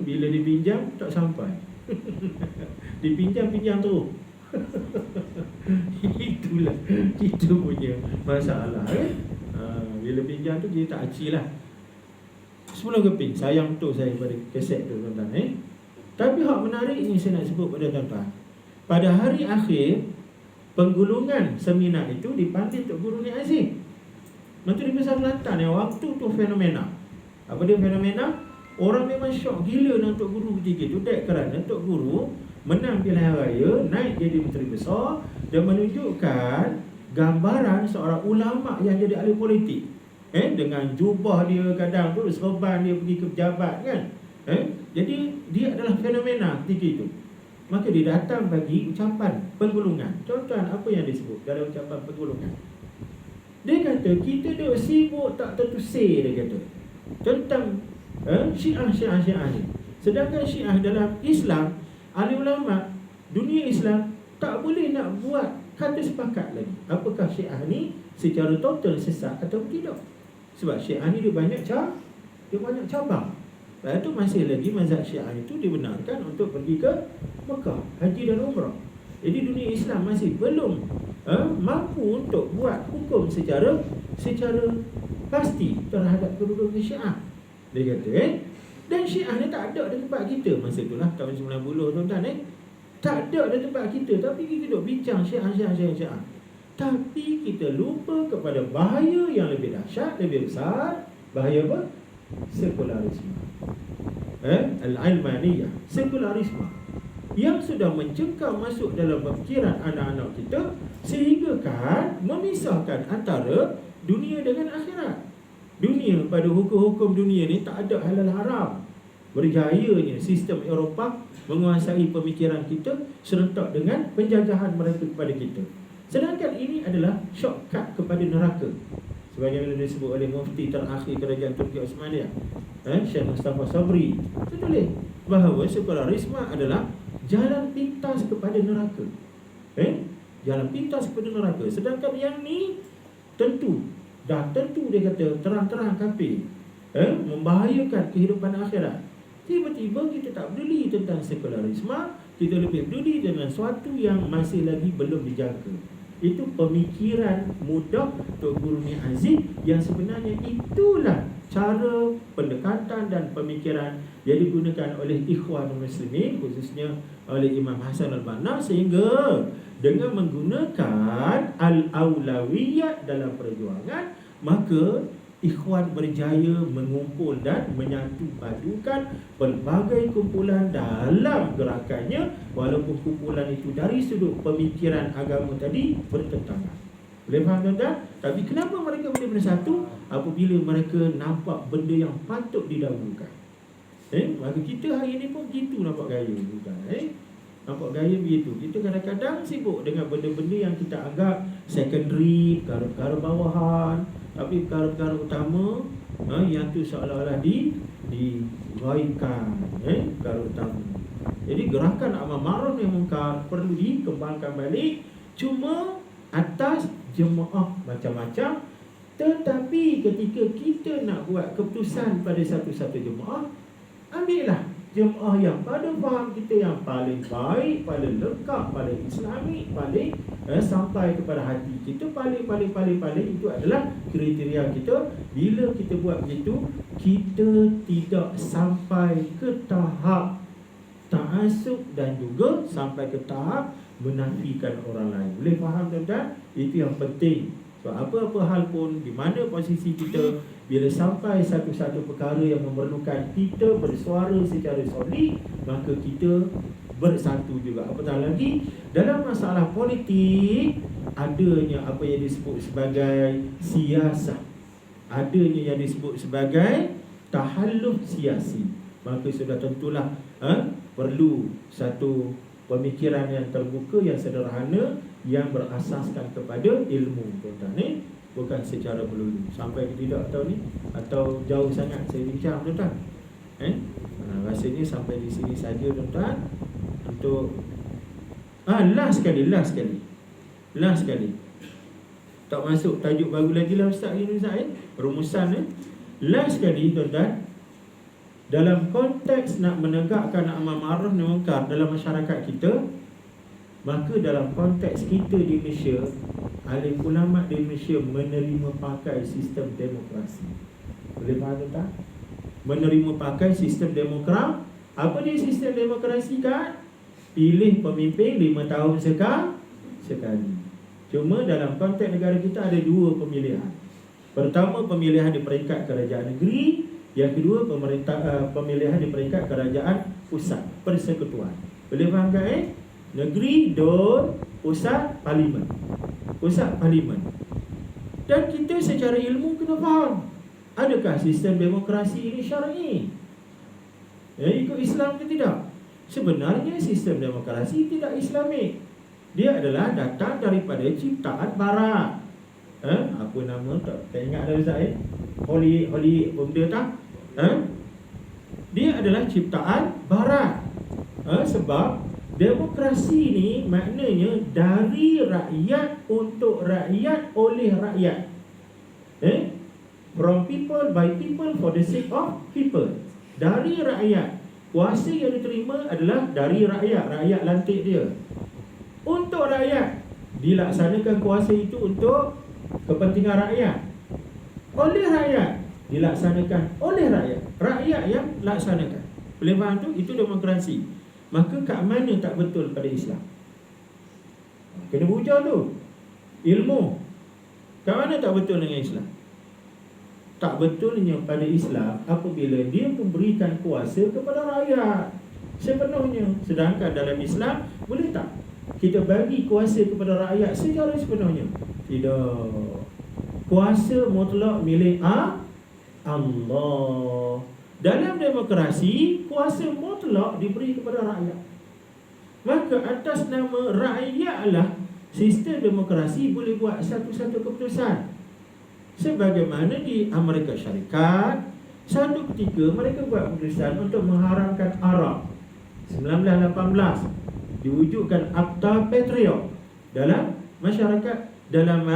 Bila dipinjam tak sampai. Dipinjam terus. Itulah kita punya masalah. Bila pinjam tu kita tak aci lah. 10 keping. Sayang tu saya pada kaset tu, tuan-tuan. Tapi hak menarik ni saya nak sebut pada tuan-tuan. Pada hari akhir penggulungan seminar itu dipanggil Tok Guru Ni Aziz, Menteri Besar Kelantan. Waktu tu fenomena. Apa dia fenomena? Orang memang syok gila dengan Tok Guru ketika itu. Kerana Tok Guru menang pilihan raya, naik jadi Menteri Besar dan menunjukkan gambaran seorang ulama yang jadi ahli politik. Dengan jubah dia, kadang tu serban dia pergi ke pejabat kan. Jadi dia adalah fenomena ketika itu. Maka dia datang bagi ucapan penggulungan. Tuan-tuan, apa yang disebut dalam ucapan penggulungan? Dia kata kita dah sibuk tak tertusir, dia kata, tentang Syiah ni. Sedangkan Syiah dalam Islam, ahli ulama dunia Islam tak boleh nak buat kata sepakat lagi. Apakah Syiah ni secara total sesat atau tidak? Sebab Syiah ni dia banyak cabang. Lepas tu masih lagi mazhab Syiah itu dibenarkan untuk pergi ke Mekah, haji dan umrah. Jadi dunia Islam masih belum mampu untuk buat hukum secara pasti terhadap kedudukan Syiah. Dia kata dan Syiah ni tak ada di tempat kita masa itulah tahun 90, tuan-tuan. Tak ada di tempat kita, tapi kita duk bincang Syiah. Tapi kita lupa kepada bahaya yang lebih dahsyat, lebih besar, Bahaya apa? Sekularisme. Al-ilmaniyah, sekularisme yang sudah mencengkam masuk dalam pemikiran anak-anak kita, sehingga kan memisahkan antara dunia dengan akhirat. Dunia, pada hukum-hukum dunia ni tak ada halal haram. Berjayanya sistem Eropah menguasai pemikiran kita serentak dengan penjajahan mereka kepada kita. Sedangkan ini adalah shortcut kepada neraka, sebagaimana disebut oleh mufti terakhir kerajaan Turki Osmaniyah, Syekh Mustafa Sabri. Tertulis bahawa sekularisme adalah jalan pintas kepada neraka. Jalan pintas kepada neraka. Sedangkan yang ni tentu dia kata terang-terang kafir, membahayakan kehidupan akhirat. Tiba-tiba kita tak peduli tentang sekularisme, kita lebih peduli dengan sesuatu yang masih lagi belum dijangka. Itu pemikiran mudah Tok Guru Ni Aziz, yang sebenarnya itulah cara pendekatan dan pemikiran yang digunakan oleh ikhwan muslimin, khususnya oleh Imam Hasan al-Banna, sehingga dengan menggunakan al-aulawiyat dalam perjuangan, maka ikhwan berjaya mengumpul dan menyatu padukan pelbagai kumpulan dalam gerakannya, walaupun kumpulan itu dari sudut pemikiran agama tadi bertentangan. Boleh faham tuan-tuan? Tapi kenapa mereka boleh bersatu? Apabila mereka nampak benda yang patut didahulukan. Maka kita hari ini pun begitu nampak gaya, bukan? Nampak gaya begitu. Kita kadang-kadang sibuk dengan benda-benda yang kita anggap secondary, perkara-perkara bawahan. Tapi perkara-perkara utama, yang tu seolah-olah diraihkan, perkara utama. Jadi gerakan amal ma'ruf nahi munkar perlu dikembangkan balik, cuma atas jemaah macam-macam. Tetapi ketika kita nak buat keputusan pada satu-satu jemaah, ambillah jemaah yang pada faham kita yang paling baik, paling lengkap, paling islami, paling sampai kepada hati kita, paling itu adalah kriteria kita. Bila kita buat begitu, kita tidak sampai ke tahap ta'assub dan juga sampai ke tahap menafikan orang lain. Boleh faham tuan-tuan? Itu yang penting. So apa-apa hal pun, di mana posisi kita, bila sampai satu-satu perkara yang memerlukan kita bersuara secara solid, maka kita bersatu juga. Apatah lagi dalam masalah politik, adanya apa yang disebut sebagai siasah, adanya yang disebut sebagai tahalluf siasi, maka sudah tentulah perlu satu pemikiran yang terbuka, yang sederhana, yang berasaskan kepada ilmu, tuan-tuan. Bukan secara melulu. Sampai ke tidak tahu ni, atau jauh sangat saya bincang, tuan-tuan. Rasanya sampai di sini saja, tuan-tuan. Untuk last sekali tak masuk tajuk baru lagi lah Ustaz ini, Ustaz, rumusan last sekali, tuan-tuan. Dalam konteks nak menegakkan amal ma'ruf nahi munkar dalam masyarakat kita, maka dalam konteks kita di Malaysia, alim ulama di Malaysia menerima pakai sistem demokrasi. Boleh faham tak? Menerima pakai sistem demokrasi. Apa dia sistem demokrasi kan? Pilih pemimpin 5 tahun sekali. Cuma dalam konteks negara kita ada 2 pemilihan. Pertama, pemilihan di peringkat kerajaan negeri. Yang kedua, pemilihan di peringkat kerajaan pusat, persekutuan. Boleh faham tak? Negeri, DON, pusat, parlimen. Pusat, parlimen. Dan kita secara ilmu kena faham, adakah sistem demokrasi ini syar'i? Ikut Islam ke tidak? Sebenarnya sistem demokrasi tidak Islamik. Dia adalah datang daripada ciptaan barat. Apa nama tak ingat dah Ustaz? Holy benda tak? Dia adalah ciptaan barat. Sebab demokrasi ni maknanya dari rakyat, untuk rakyat, oleh rakyat. From people, by people, for the sake of people. Dari rakyat. Kuasa yang diterima adalah dari rakyat. Rakyat lantik dia. Untuk rakyat. Dilaksanakan kuasa itu untuk kepentingan rakyat. Oleh rakyat. Dilaksanakan oleh rakyat. Rakyat yang laksanakan. Boleh faham tu? Itu demokrasi. Maka kat mana tak betul pada Islam? Kena bujar tu. Ilmu. Kat mana tak betul dengan Islam? tak betulnya pada Islam apabila dia memberikan kuasa kepada rakyat sepenuhnya. Sedangkan dalam Islam, boleh tak kita bagi kuasa kepada rakyat secara sepenuhnya? Tidak. Kuasa mutlak milik Allah. Dalam demokrasi, kuasa mutlak diberi kepada rakyat. Maka atas nama rakyatlah sistem demokrasi boleh buat satu-satu keputusan. Sebagaimana di Amerika Syarikat, satu ketika mereka buat keputusan untuk mengharamkan arak. 1918 diwujudkan Akta Patriot dalam masyarakat dalam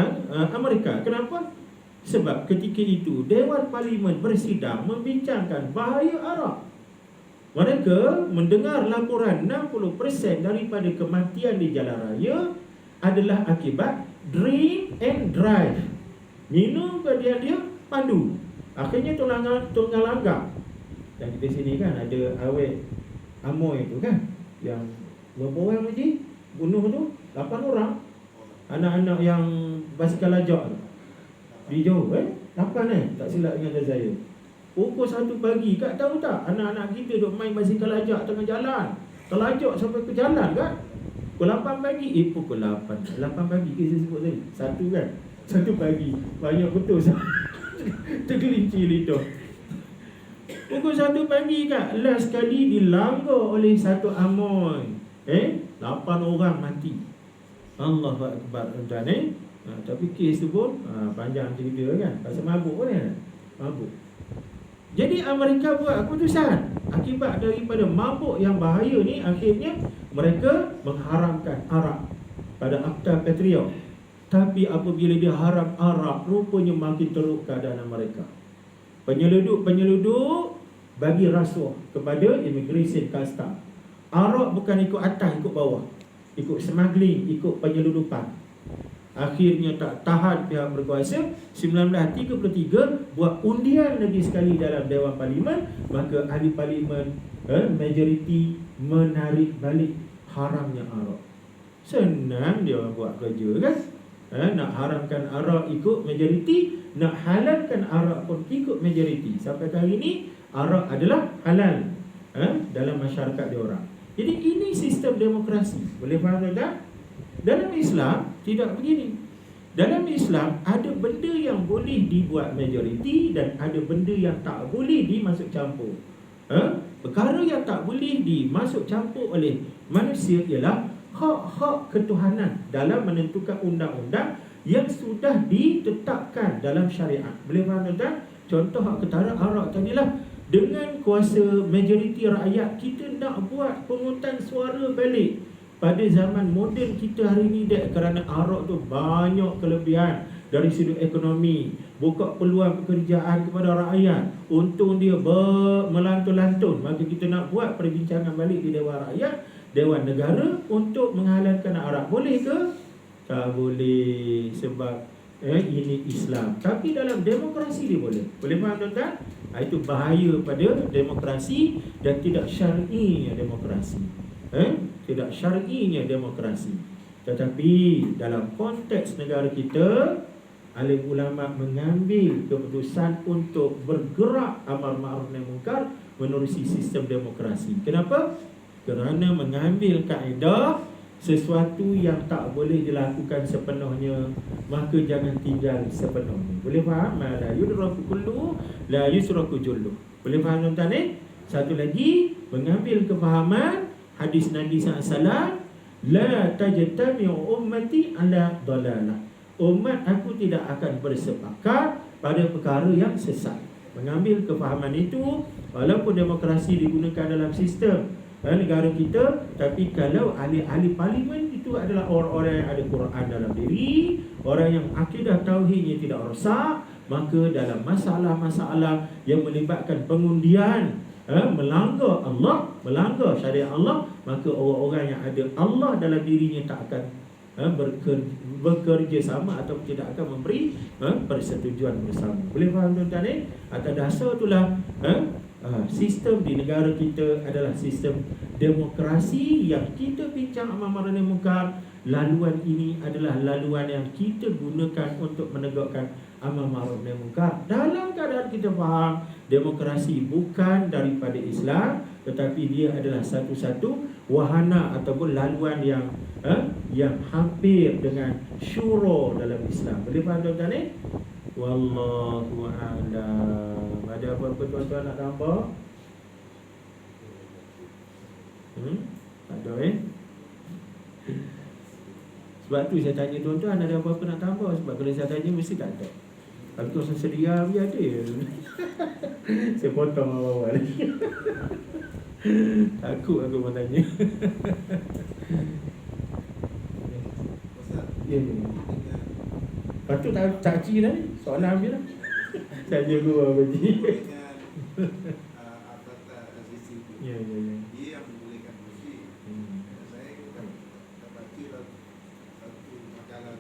Amerika. Kenapa? Sebab ketika itu Dewan Parlimen bersidang membincangkan bahaya arak. Mereka mendengar laporan 60% daripada kematian di jalan raya adalah akibat drink and drive. Minum kemudian dia pandu. Akhirnya tunggal langgar. Dan kita sini kan ada awet Amoy itu kan, yang berapa orang lagi bunuh tu? 8 orang. Anak-anak yang basikal lajak tu di Johor 8 tak silap dengan saya. Pukul 1 pagi, Kak tahu tak, anak-anak kita duk main basikal lajak tengah jalan, terlajak sampai ke jalan kan. Pukul 8 pagi, pukul 8 pagi kita sebut tadi, 1 kan, 1 pagi, banyak betul tergelincir lidah. Pukul 1 pagi Kak, last kali dilanggar oleh satu Amoy, 8 orang mati. Allahu Akbar. Dan tapi kes tu pun panjang cerita kan, pasal mabuk pun kan, mabuk. Jadi Amerika buat keputusan akibat daripada mabuk yang bahaya ni, akhirnya mereka mengharamkan arak pada Akta Patriot. Tapi apabila dia haram arak, rupanya makin teruk keadaan mereka. Penyeluduk bagi rasuah kepada immigration custom. Arak bukan ikut atas, ikut bawah, ikut smuggling, ikut penyeludupan. Akhirnya tak tahan pihak berkuasa, 1933 buat undian lagi sekali dalam Dewan Parlimen. Maka ahli parlimen majoriti menarik balik haramnya arak. Senang dia orang buat kerja kan. Nak haramkan arak ikut majoriti, nak halalkan arak pun ikut majoriti. Sampai kali ini arak adalah halal dalam masyarakat dia orang. Jadi ini sistem demokrasi. Boleh faham tak? Dalam Islam tidak begini. Dalam Islam ada benda yang boleh dibuat majoriti dan ada benda yang tak boleh dimasuk campur. Perkara yang tak boleh dimasuk campur oleh manusia ialah hak-hak ketuhanan dalam menentukan undang-undang yang sudah ditetapkan dalam syariat. Boleh faham tak? Contoh hak ketara arak tadilah, dengan kuasa majoriti rakyat kita nak buat penghutang suara balik. Pada zaman moden kita hari ini kerana arak tu banyak kelebihan dari sudut ekonomi, buka peluang pekerjaan kepada rakyat, untung dia melantun-lantun. Maka kita nak buat perbincangan balik di Dewan Rakyat, Dewan Negara untuk menghalalkan arak. Boleh ke? Tak boleh, sebab ini Islam. Tapi dalam demokrasi dia boleh. Boleh faham tuan-tuan? Itu bahaya pada demokrasi dan tidak syar'inya demokrasi. Tidak syar'inya demokrasi. Tetapi dalam konteks negara kita, alim ulama mengambil keputusan untuk bergerak amar ma'ruf nahi munkar menerusi sistem demokrasi. Kenapa? Kerana mengambil kaedah sesuatu yang tak boleh dilakukan sepenuhnya, maka jangan tinggal sepenuhnya. Boleh faham? La yudraku kullu, la yusraku jullu. Boleh faham tuan-tuan ni? Satu lagi, mengambil kefahaman hadis Nabi SAW, la tajtami'u ummati ala dalalah. Umat aku tidak akan bersepakat pada perkara yang sesat. Mengambil kefahaman itu, walaupun demokrasi digunakan dalam sistem negara kita, tapi kalau ahli-ahli parlimen itu adalah orang-orang yang ada Quran dalam diri, orang yang akidah tauhidnya tidak rosak, maka dalam masalah-masalah yang melibatkan pengundian, melanggar Allah, melanggar syariat Allah, maka orang-orang yang ada Allah dalam dirinya tak akan bekerja sama atau tidak akan memberi persetujuan bersama. Boleh faham tuan-tuan ni? Atas dasar itulah sistem di negara kita adalah sistem demokrasi yang kita bincang amar ma'ruf nahi munkar. Laluan ini adalah laluan yang kita gunakan untuk menegakkan amar ma'ruf nahi munkar. Dalam keadaan kita faham demokrasi bukan daripada Islam, tetapi dia adalah satu-satu wahana ataupun laluan yang hampir dengan syura dalam Islam. Boleh faham tuan-tuan ni? Wallahu a'lam. Ada apa-apa tuan-tuan nak tambah? Tak ada Sebab tu saya tanya tuan-tuan, ada apa-apa nak tambah? Sebab kalau saya tanya mesti tak ada. Kalau tuan sedia biar ada. Saya potong awal-awal. Takut aku mau tanya. Ya. Patut tak cik dah ni. Soalan ambil lah. Saja gua bagi. Ya. Dia yang membolehkan musik. Saya dapat kira satu makalah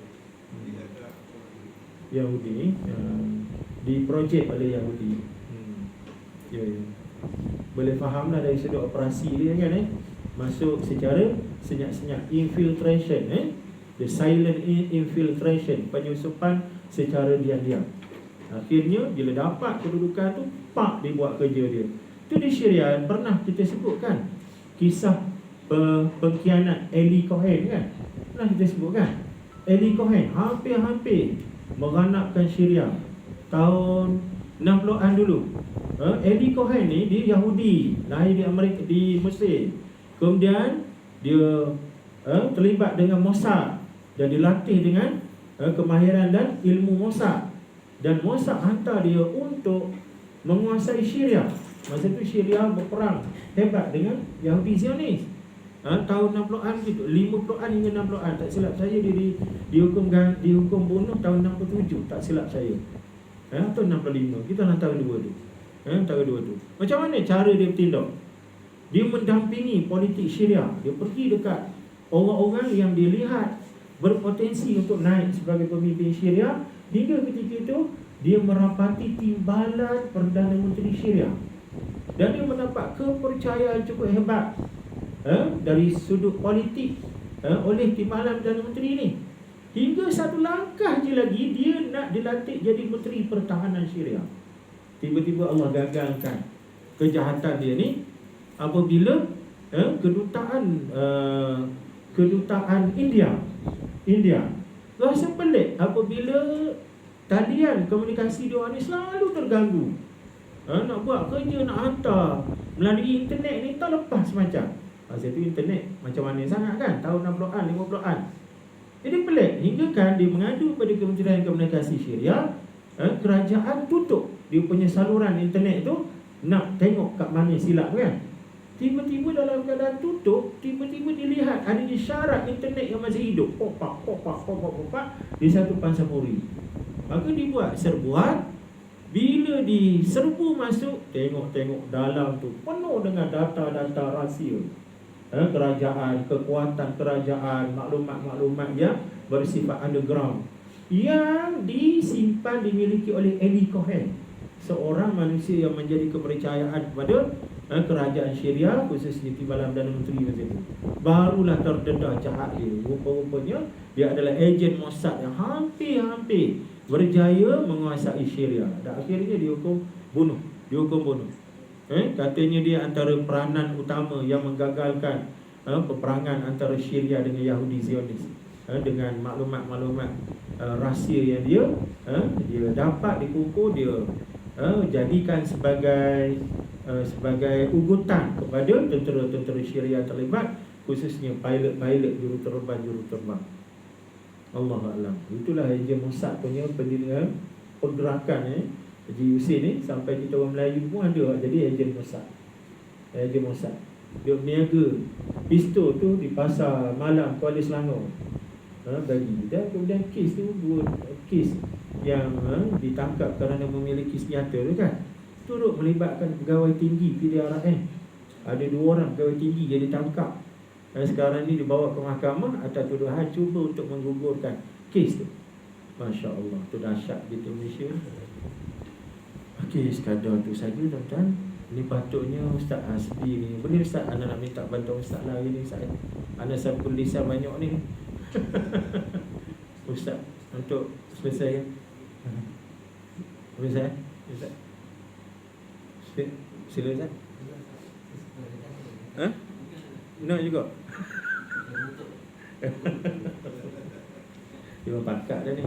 dia ada Yahudi diprojek oleh Yahudi. Ya. Boleh fahamlah dari sudut operasi dia kan masuk secara senyap-senyap, infiltration the silent infiltration, penyusupan secara diam-diam. Akhirnya bila dapat kedudukan tu, pak dia buat kerja dia. Tu di Syria pernah kita sebutkan kisah pengkhianat Eli Cohen kan. Pernah kita sebutkan Eli Cohen hampir-hampir meranapkan Syria tahun 60-an dulu. Eli Cohen ni dia Yahudi, lahir di Amerika, di Mesir. Kemudian dia terlibat dengan Mossad dan dilatih dengan kemahiran dan ilmu Mossad. Dan Mossad hantar dia untuk menguasai Syria. Masa tu Syria berperang hebat dengan Yahudi Zionis. Tahun 60-an gitu, 50-an hingga 60-an, tak silap saya dia dihukum bunuh tahun 67, tak silap saya. Tahun 65, kita nak tahu dua tu. Tahu dua tu. Macam mana cara dia bertindak? Dia mendampingi politik Syria. Dia pergi dekat orang-orang yang dilihat berpotensi untuk naik sebagai pemimpin Syria. Hingga ketika itu dia merapati timbalan Perdana Menteri Syria. Dan dia mendapat kepercayaan cukup hebat dari sudut politik oleh timbalan Perdana Menteri ini. Hingga satu langkah je lagi dia nak dilantik jadi Menteri Pertahanan Syria. Tiba-tiba Allah gagalkan kejahatan dia ni apabila kedutaan India rasa pelik apabila talian komunikasi dia ni selalu terganggu. Nak buat kerja, nak hantar melalui internet ni tak lepas macam. Masa tu internet macam mana sangat kan, tahun 60-an, 50-an. Jadi pelik, hingga kan dia mengadu pada Kementerian Komunikasi Syria, kerajaan tutup dia punya saluran internet tu, nak tengok kat mana silap kan. Tiba-tiba dalam keadaan tutup, tiba-tiba dilihat ada isyarat internet yang masih hidup. Popak di satu Pansamuri. Maka dibuat serbuan. Bila diserbu masuk, tengok dalam tu penuh dengan data-data rahsia kerajaan, kekuatan kerajaan, maklumat-maklumat yang bersifat underground yang disimpan, dimiliki oleh Eli Cohen, seorang manusia yang menjadi kepercayaan kepada kerajaan Syria, khususnya timbalan Perdana Menteri masa itu. Barulah terdedah jahat dia. Rupa-rupanya dia adalah ejen Mossad yang hampir-hampir berjaya menguasai Syria. Dan akhirnya dihukum bunuh. Katanya dia antara peranan utama yang menggagalkan peperangan antara Syria dengan Yahudi Zionis. Dengan maklumat-maklumat rahsia yang dia dapat dikumpul, dia jadikan sebagai ugutan kepada tentera-tentera Syria terlibat, khususnya pilot-pilot juruterbang. Allahu a'lam. Itulah ejen Mossad punya pergerakan Haji Hussein ni, sampai kita orang Melayu pun ada jadi ejen Mossad. Dia berniaga pistol tu di pasar malam Kuala Selangor. Bagi dan kemudian kes tu, dua kes yang ditangkap kerana memiliki senjata tu kan, turut melibatkan pegawai tinggi PDRM. Ada 2 orang pegawai tinggi yang ditangkap. Dan sekarang ni dibawa ke mahkamah atas tuduhan cuba untuk menggugurkan kes tu. Masya Allah, tu dahsyat di Malaysia. Okey, sekadar tu saja tuan-tuan. Ini patutnya Ustaz Hasbi ni. Boleh Ustaz, Ana nak minta bantuan Ustaz lah hari ni Ustaz. Ana sampul lisan banyak ni. Ustaz, untuk selesai. Apa saya? Ustaz? Sila Ustaz. Hah? Nak juga? Dia pakak dah ni.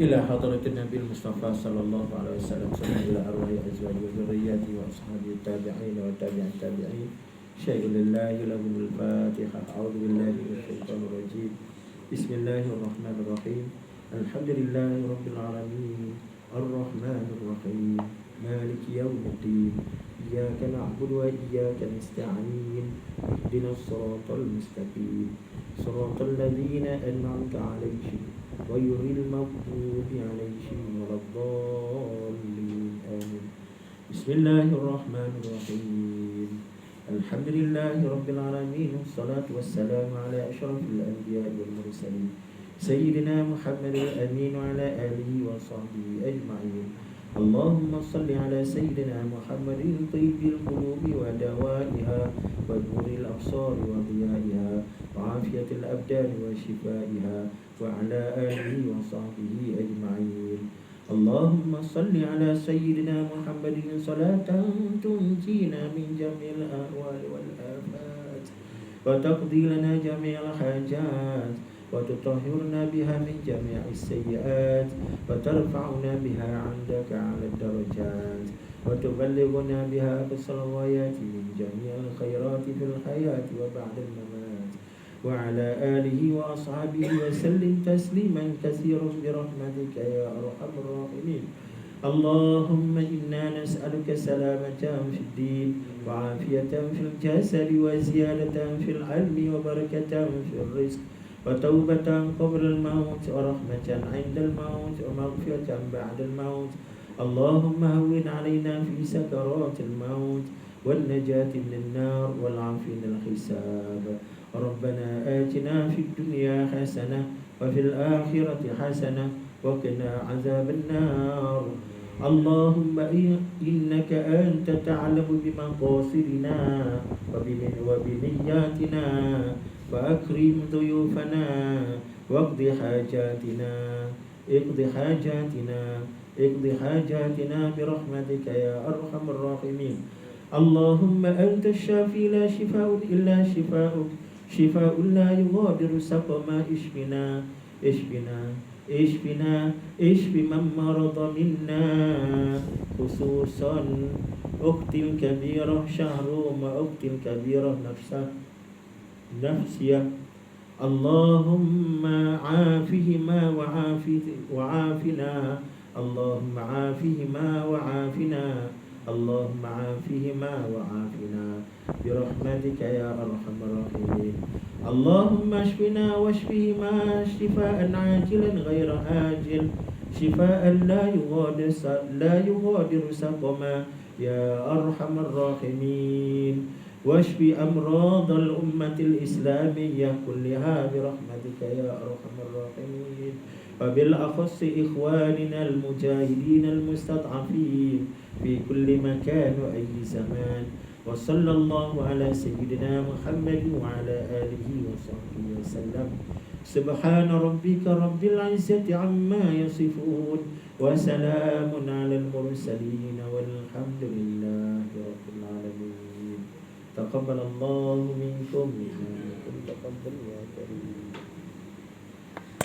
إلى حضرة النبي المصطفى صلى الله عليه وسلم إلى أرواح أزواجه وذرياته وأصحابه التابعين وتابع التابعين شيء لله لهم الفاتحة. أعوذ بالله من الشيطان الرجيم. بسم الله الرحمن الرحيم. الحمد لله رب العالمين الرحمن الرحيم مالك يوم الدين إياك نعبد وإياك نستعين اهدنا الصراط المستقيم صراط الذين أنعمت عليهم غير المغضوب عليهم ولا الضالين آمين. بسم الله الرحمن الرحيم. الحمد لله رب العالمين والصلاة والسلام على أشرف الأنبياء والمرسلين سيدنا محمد الأمين وعلى آله وصحبه أجمعين. اللهم صل على سيدنا محمد طيب القلوب ودوائها ونور الأبصار وضيائها وعافية الأبدان وشفائها وعلى آله وصحبه أجمعين. اللهم صل على سيدنا محمد صلاة تنجينا من جميع الأهوال والآفات وتقضي لنا جميع الحاجات وتطهرنا بها من جميع السيئات وترفعنا بها عندك على الدرجات وتبلغنا بها أقصى الغايات من جميع الخيرات في الحياة وبعد الممات وعلى آله وأصحابه وسلم تسليما كثيرا برحمتك يا أرحم الراحمين. اللهم إنا نسألك سلامة في الدين وعافية في الجسد وزيادة في العلم وبركة في الرزق وتوبة قبل الموت ورحمة عند الموت ومغفرة بعد الموت. اللهم هون علينا في سكرات الموت والنجاة من النار والعفو من الحساب. ربنا آتنا في الدنيا حسنة وفي الآخرة حسنة وقنا عذاب النار. اللهم إنك أنت تعلم بمقاصدنا وبنياتنا وأكرم ضيوفنا واقض حاجاتنا اقض حاجاتنا برحمتك يا أرحم الراحمين. اللهم أنت الشافي لا شفاء إلا شفاؤك شفاء لا يغادر سقما. اشف من مرض منا خصوصا أختي الكبيرة شهرهم وأختي الكبيرة نفسية. اللهم عافهما وعافنا. اللهم عافهما وعافنا. اللهم عافهما وعافنا برحمتك يا أرحم الراحمين. اللهم اشفنا واشفهما شفاء عاجلا غير آجل شفاء لا يغادر سقما يا أرحم الراحمين. واشف أمراض الأمة الإسلامية كلها برحمتك يا أرحم الراحمين وبالأخص إخواننا المجاهدين المستضعفين في كل مكان وأي زمان. وصلى الله على سيدنا محمد وعلى آله وصحبه وسلم. سبحان ربك رب العزة عما يصفون وسلام على المرسلين والحمد لله رب العالمين. تقبل الله منكم إنكم تقبل يا كريم.